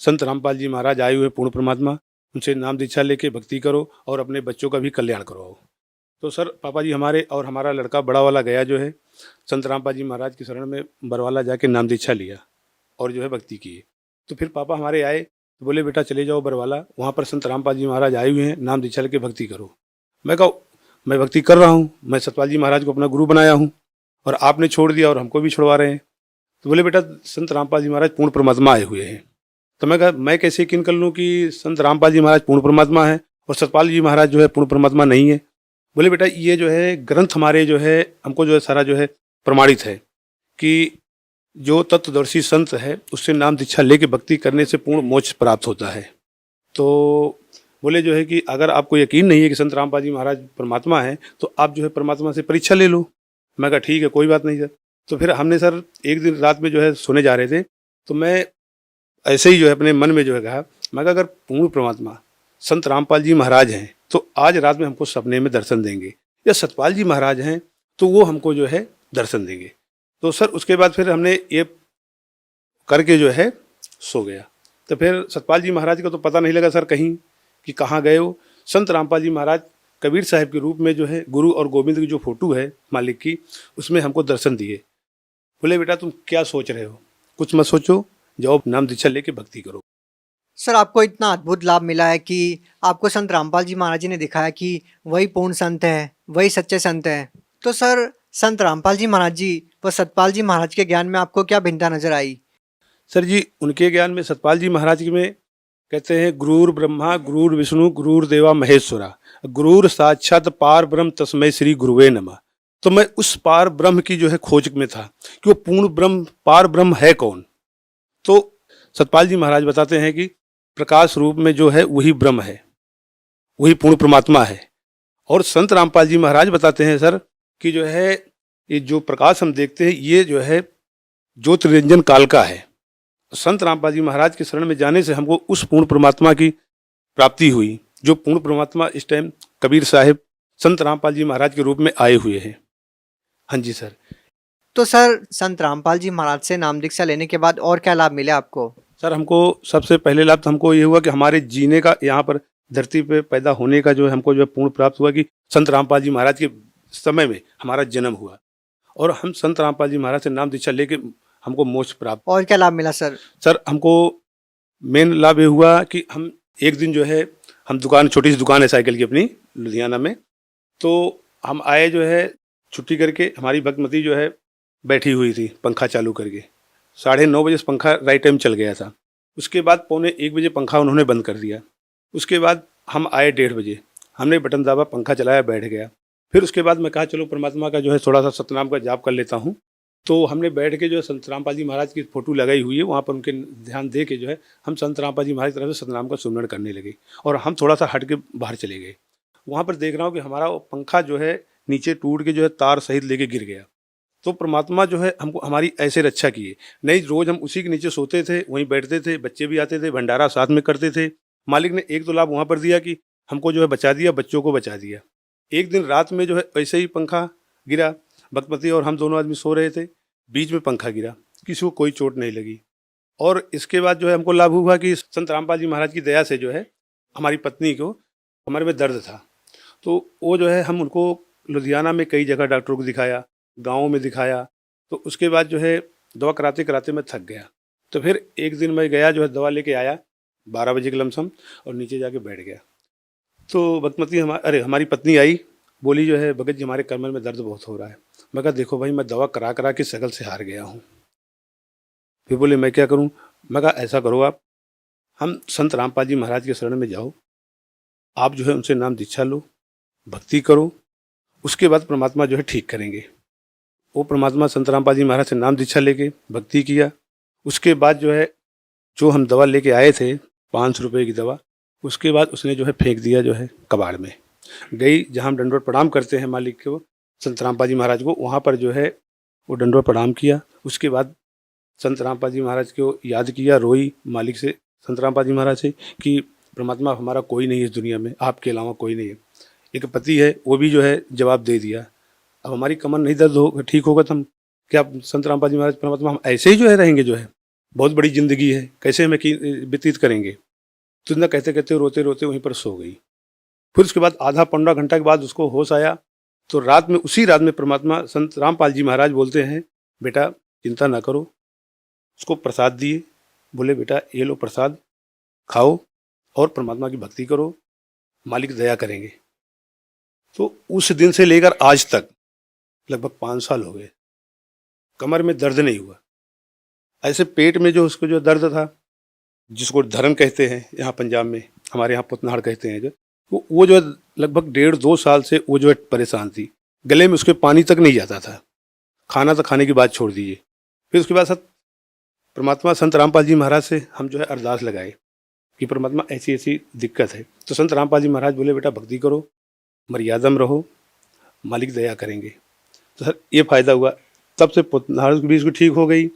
संत रामपाल जी महाराज आए हुए पूर्ण परमात्मा, उनसे नाम दीक्षा लेके भक्ति करो और अपने बच्चों का भी कल्याण करवाओ। तो सर पापा जी हमारे और हमारा लड़का बड़ा वाला गया जो है संत रामपाल जी महाराज की शरण में बरवाला जाके नाम दीक्षा लिया और जो है भक्ति की। तो फिर पापा हमारे आए तो बोले बेटा चले जाओ बरवाला, वहाँ पर संत रामपाल जी महाराज आए हुए हैं, नाम दीक्षा लेके भक्ति करो। मैं कहा मैं भक्ति कर रहा हूँ, मैं सतपाल जी महाराज को अपना गुरु बनाया हूँ और आपने छोड़ दिया और हमको भी छुड़वा रहे हैं। तो बोले बेटा संत रामपाल जी महाराज पूर्ण परमात्मा आए हुए हैं। तो मैं कहा मैं कैसे यकीन कर लूँ कि संत रामपाल जी महाराज पूर्ण परमात्मा है और सतपाल जी महाराज जो है पूर्ण परमात्मा नहीं है। बोले बेटा ये जो है ग्रंथ हमारे जो है हमको जो है सारा जो है प्रमाणित है कि जो तत्वदर्शी संत है उससे नाम दीक्षा लेके भक्ति करने से पूर्ण मोक्ष प्राप्त होता है। तो बोले जो है कि अगर आपको यकीन नहीं है कि संत रामपाल जी महाराज परमात्मा है तो आप जो है परमात्मा से परीक्षा ले लो। मैं कहा ठीक है कोई बात नहीं सर। तो फिर हमने सर एक दिन रात में जो है सोने जा रहे थे तो मैं ऐसे ही जो है अपने मन में जो है कहा, मैं कहा अगर पूर्ण परमात्मा संत रामपाल जी महाराज हैं तो आज रात में हमको सपने में दर्शन देंगे, या सतपाल जी महाराज हैं तो वो हमको जो है दर्शन देंगे। तो सर उसके बाद फिर हमने ये करके जो है सो गया। तो फिर सतपाल जी महाराज का तो पता नहीं लगा सर कहीं कि कहाँ गए हो। संत रामपाल जी महाराज कबीर साहब के रूप में जो है गुरु और गोविंद की जो फोटो है मालिक की, उसमें हमको दर्शन दिए। बोले बेटा तुम क्या सोच रहे हो, कुछ मत सोचो, जाओ नाम दीक्षा लेके भक्ति करो। सर आपको इतना अद्भुत लाभ मिला है कि आपको संत रामपाल जी महाराज जी ने दिखाया कि वही पूर्ण संत है, वही सच्चे संत है। तो सर संत रामपाल जी महाराज जी व सतपाल जी महाराज के ज्ञान में आपको क्या भिन्नता नजर आई? सर जी उनके ज्ञान में सतपाल जी महाराज में कहते हैं गुरुर ब्रह्मा गुरुर विष्णु गुरुर देवा महेश्वरा गुरुर साक्षात पार ब्रह्म तस्मै श्री गुरुवे नमः। तो मैं उस पार ब्रह्म की जो है खोज में था कि वो पूर्ण ब्रह्म पार ब्रह्म है कौन। तो सतपाल जी महाराज बताते हैं कि प्रकाश रूप में जो है वही ब्रह्म है, वही पूर्ण परमात्मा है। और संत रामपाल जी महाराज बताते हैं सर कि जो है ये जो प्रकाश हम देखते हैं ये जो है ज्योतिरंजन काल का है। संत रामपाल जी महाराज के शरण में जाने से हमको उस पूर्ण परमात्मा की प्राप्ति हुई, जो पूर्ण परमात्मा इस टाइम कबीर साहिब संत रामपाल जी महाराज के रूप में आए हुए हैं। हाँ जी सर। तो सर संत रामपाल जी महाराज से नाम दीक्षा लेने के बाद और क्या लाभ मिले आपको? सर हमको सबसे पहले लाभ तो हमको ये हुआ कि हमारे जीने का, यहाँ पर धरती पे पैदा होने का जो है हमको जो है पूर्ण प्राप्त हुआ कि संत रामपाल जी महाराज के समय में हमारा जन्म हुआ और हम संत रामपाल जी महाराज से नाम दीक्षा लेके हमको मोक्ष प्राप्त। और क्या लाभ मिला सर? सर हमको मेन लाभ ये हुआ कि हम एक दिन जो है हम दुकान, छोटी सी दुकान है साइकिल की अपनी लुधियाना में, तो हम आए जो है छुट्टी करके, हमारी भक्तमती जो है बैठी हुई थी पंखा चालू करके। 9:30 बजे पंखा राइट टाइम चल गया था। उसके बाद 1:45 बजे पंखा उन्होंने बंद कर दिया। उसके बाद हम आए 1:30 बजे, हमने बटन दबा, पंखा चलाया, बैठ गया। फिर उसके बाद मैं कहा चलो परमात्मा का जो है थोड़ा सा सतनाम का जाप कर लेता हूँ। तो हमने बैठ के जो है संत रामपाल जी महाराज की फोटो लगाई हुई है, वहाँ पर उनके ध्यान दे के जो है हम संत रामपाल जी महाराज की तरफ से सतनाम का सुमरण करने लगे और हम थोड़ा सा हट के बाहर चले गए। वहाँ पर देख रहा हूँ कि हमारा पंखा जो है नीचे टूट के जो है तार सहित लेके गिर गया। तो परमात्मा जो है हमको हमारी ऐसे रक्षा किए। नहीं रोज हम उसी के नीचे सोते थे, वहीं बैठते थे, बच्चे भी आते थे, भंडारा साथ में करते थे। मालिक ने एक तो लाभ वहाँ पर दिया कि हमको जो है बचा दिया, बच्चों को बचा दिया। एक दिन रात में जो है ऐसे ही पंखा गिरा, भक्तमती और हम दोनों आदमी सो रहे थे, बीच में पंखा गिरा, किसी को कोई चोट नहीं लगी। और इसके बाद जो है हमको लाभ हुआ कि संत रामपाल जी महाराज की दया से जो है हमारी पत्नी को कमर में दर्द था, तो वो जो है हम उनको लुधियाना में कई जगह डॉक्टरों को दिखाया, गाँव में दिखाया। तो उसके बाद जो है दवा कराते कराते मैं थक गया। तो फिर एक दिन मैं गया जो है दवा लेके आया 12 बजे के लमसम और नीचे जाके बैठ गया। तो भक्तमती हमारी पत्नी आई, बोली जो है भगत जी हमारे कमर में दर्द बहुत हो रहा है। मैं कहा देखो भाई मैं दवा करा करा के शकल से हार गया हूँ। फिर बोले मैं क्या करूँ? मैं कहा ऐसा करो आप, हम संत रामपाल जी महाराज के शरण में जाओ, आप जो है उनसे नाम दीक्षा लो, भक्ति करो, उसके बाद परमात्मा जो है ठीक करेंगे। वो परमात्मा संत रामपाल जी महाराज से नाम दीक्षा लेके भक्ति किया। उसके बाद जो है जो हम दवा लेके आए थे 500 रुपये की दवा, उसके बाद उसने जो है फेंक दिया जो है कबाड़ में। गई जहाँ हम दंडवत प्रणाम करते हैं मालिक को, संत रामपाल जी महाराज को, वहाँ पर जो है वो दंडवत प्रणाम किया। उसके बाद संत रामपाल जी महाराज को याद किया, रोई मालिक से, संत रामपाल जी महाराज से कि परमात्मा हमारा कोई नहीं है इस दुनिया में, आपके अलावा कोई नहीं है। एक पति है वो भी जो है जवाब दे दिया। अब हमारी कमर नहीं दर्द हो ठीक होगा तो हम क्या संत रामपाल जी महाराज परमात्मा हम ऐसे ही जो है रहेंगे, जो है बहुत बड़ी जिंदगी है, कैसे हमें व्यतीत करेंगे। तो इतना कहते कहते रोते रोते वहीं पर सो गई। फिर उसके बाद आधा पौना घंटा के बाद उसको होश आया, तो रात में उसी रात में परमात्मा संत रामपाल जी महाराज बोलते हैं, बेटा चिंता ना करो। उसको प्रसाद दिए, बोले बेटा ये लो प्रसाद खाओ और परमात्मा की भक्ति करो, मालिक दया करेंगे। तो उस दिन से लेकर आज तक लगभग 5 साल हो गए, कमर में दर्द नहीं हुआ। ऐसे पेट में जो उसको जो दर्द था, जिसको धरन कहते हैं यहाँ पंजाब में, हमारे यहाँ पुतनाड़ कहते हैं, जो वो जो है लगभग 1.5-2 साल से वो जो है परेशान थी। गले में उसके पानी तक नहीं जाता था, खाना तो खाने की बात छोड़ दीजिए। फिर उसके बाद सत परमात्मा संत रामपाल जी महाराज से हम जो है अरदास लगाए कि परमात्मा ऐसी ऐसी दिक्कत है। तो संत रामपाल जी महाराज बोले बेटा भक्ति करो, मर्यादा में रहो, मालिक दया करेंगे। तो सर ये फायदा हुआ, तब से पुतनाड़ भी इसको ठीक हो गई।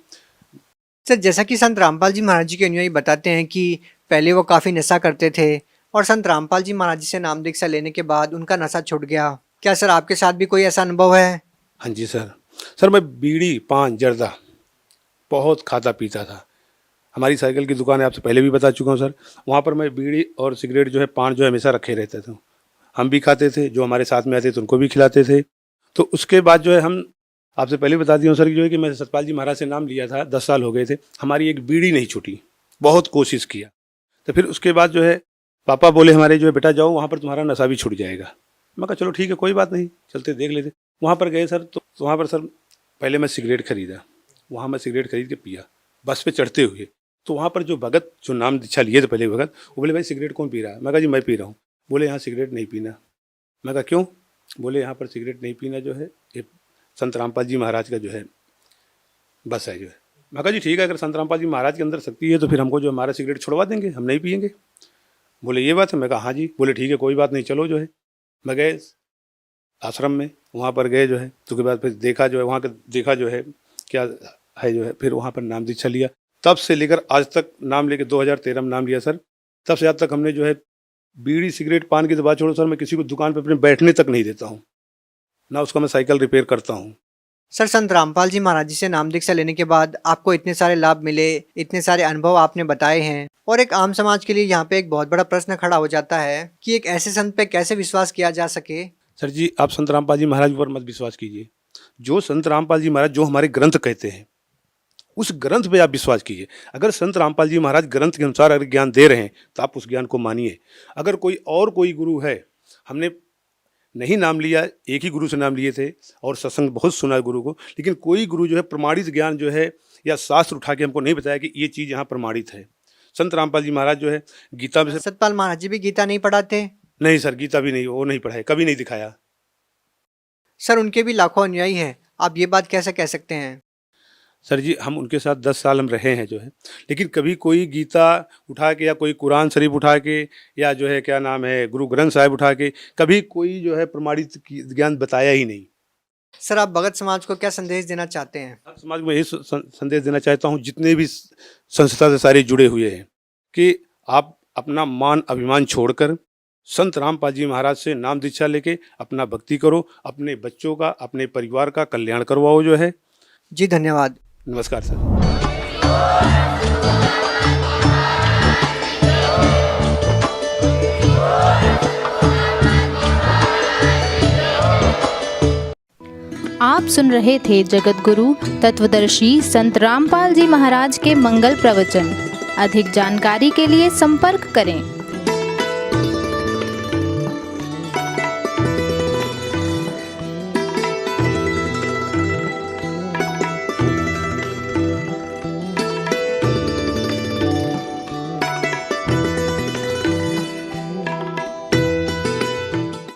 सर जैसा कि संत रामपाल जी महाराज जी के अनुयायी बताते हैं कि पहले वो काफ़ी नशा करते थे और संत रामपाल जी महाराज जी से नाम दीक्षा लेने के बाद उनका नशा छूट गया। क्या सर आपके साथ भी कोई ऐसा अनुभव है? हाँ जी सर मैं बीड़ी पान जर्दा बहुत खाता पीता था। हमारी साइकिल की दुकान है, आपसे पहले भी बता चुका हूँ सर। वहाँ पर मैं बीड़ी और सिगरेट जो है पान जो है हमेशा रखे रहते थे। हम भी खाते थे, जो हमारे साथ में आते थे उनको भी खिलाते थे। तो उसके बाद जो है हम आपसे पहले बता दिया हूँ सर, जो है कि मैं सतपाल जी महाराज से नाम लिया था, 10 साल हो गए थे, हमारी एक बीड़ी नहीं छूटी, बहुत कोशिश किया। तो फिर उसके बाद जो है पापा बोले हमारे जो है बेटा जाओ वहाँ पर तुम्हारा नशा भी छूट जाएगा। मैं कहा चलो ठीक है कोई बात नहीं, चलते देख लेते। वहाँ पर गए सर, तो वहाँ पर सर पहले मैं सिगरेट खरीदा, वहाँ मैं सिगरेट खरीद के पिया बस पे चढ़ते हुए। तो वहाँ पर जो भगत जो नाम दीक्षा लिए थे पहले भगत, वो बोले भाई सिगरेट कौन पी रहा है? मैं कहा जी मैं पी रहा हूँ। बोले यहाँ सिगरेट नहीं पीना। मैं कहा क्यों? बोले यहाँ पर सिगरेट नहीं पीना जो है ये संत रामपाल जी महाराज का जो है बस है जो है। मैं कहा जी ठीक है, अगर संत रामपाल जी महाराज के अंदर शक्ति है तो फिर हमको जो हमारा सिगरेट छुड़वा देंगे, हम नहीं पियेंगे। बोले ये बात है? मैं कहा हाँ जी। बोले ठीक है कोई बात नहीं, चलो जो है। मैं गए आश्रम में, वहाँ पर गए जो है, तो के बाद फिर देखा जो है, वहाँ का देखा जो है क्या है जो है, फिर वहाँ पर नाम दीक्षा लिया। तब से लेकर आज तक नाम लेके 2013 में नाम लिया सर। तब से आज तक हमने जो है बीड़ी सिगरेट पान की तो बात छोड़ो सर, मैं किसी को दुकान पर अपने बैठने तक नहीं देता हूँ, ना उसका मैं साइकिल रिपेयर करता हूँ। सर संत रामपाल जी महाराज जी से नाम दीक्षा लेने के बाद आपको इतने सारे लाभ मिले, इतने सारे अनुभव आपने बताए हैं, और एक आम समाज के लिए यहाँ पे एक बहुत बड़ा प्रश्न खड़ा हो जाता है कि एक ऐसे संत पे कैसे विश्वास किया जा सके। सर जी आप संत रामपाल जी महाराज पर मत विश्वास कीजिए। जो संत रामपाल जी महाराज जो हमारे ग्रंथ कहते हैं उस ग्रंथ पे आप विश्वास कीजिए। अगर संत रामपाल जी महाराज ग्रंथ के अनुसार अगर ज्ञान दे रहे हैं तो आप उस ज्ञान को मानिए। अगर कोई गुरु है, हमने नहीं नाम लिया, एक ही गुरु से नाम लिए थे और सत्संग बहुत सुना गुरु को, लेकिन कोई गुरु जो है प्रमाणित ज्ञान जो है या शास्त्र उठा के हमको नहीं बताया कि ये चीज़ यहाँ प्रमाणित है। संत रामपाल जी महाराज जो है गीता में, सतपाल महाराज जी भी गीता नहीं पढ़ाते? नहीं सर गीता भी नहीं, वो नहीं पढ़ाए, कभी नहीं दिखाया। सर उनके भी लाखों अनुयायी हैं, आप ये बात कैसे कह सकते हैं? सर जी हम उनके साथ 10 साल हम रहे हैं जो है, लेकिन कभी कोई गीता उठा के या कोई कुरान शरीफ उठा के या जो है क्या नाम है गुरु ग्रंथ साहिब उठा के कभी कोई जो है प्रमाणित ज्ञान बताया ही नहीं। सर आप भगत समाज को क्या संदेश देना चाहते हैं? भगत समाज को यही संदेश देना चाहता हूँ, जितने भी संस्था से सारे जुड़े हुए हैं, कि आप अपना मान अभिमान छोड़कर संत रामपाल जी महाराज से नाम दीक्षा लेके अपना भक्ति करो, अपने बच्चों का अपने परिवार का कल्याण करवाओ जो है। जी धन्यवाद। नमस्कार सर। आप सुन रहे थे जगत गुरु तत्वदर्शी संत रामपाल जी महाराज के मंगल प्रवचन। अधिक जानकारी के लिए संपर्क करें।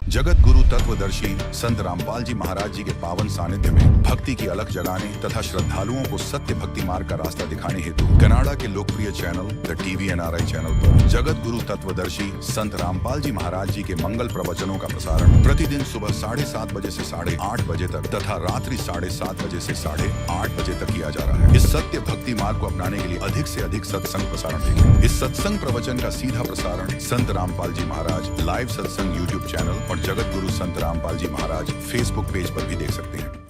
जगत गुरु तत्वदर्शी संत रामपाल जी महाराज जी के पावन सानिध्य में भक्ति की अलख जगाने तथा श्रद्धालुओं को सत्य भक्ति मार्ग का रास्ता दिखाने हेतु कनाडा के लोकप्रिय channel the TV NRI channel पर जगत गुरु तत्वदर्शी संत रामपाल जी महाराज जी के मंगल प्रवचनों का प्रसारण प्रतिदिन सुबह 7:30 बजे से 8:30 बजे तक तथा रात्रि 7:30 बजे से 8:30 बजे तक किया जा रहा है। इस सत्य भक्ति मार्ग को अपनाने के लिए अधिक से अधिक सत्संग प्रसारण देखें। इस सत्संग प्रवचन का सीधा प्रसारण संत रामपाल जी महाराज लाइव सत्संग YouTube चैनल और जगत गुरु संत रामपाल जी महाराज फेसबुक पेज पर भी देख सकते हैं।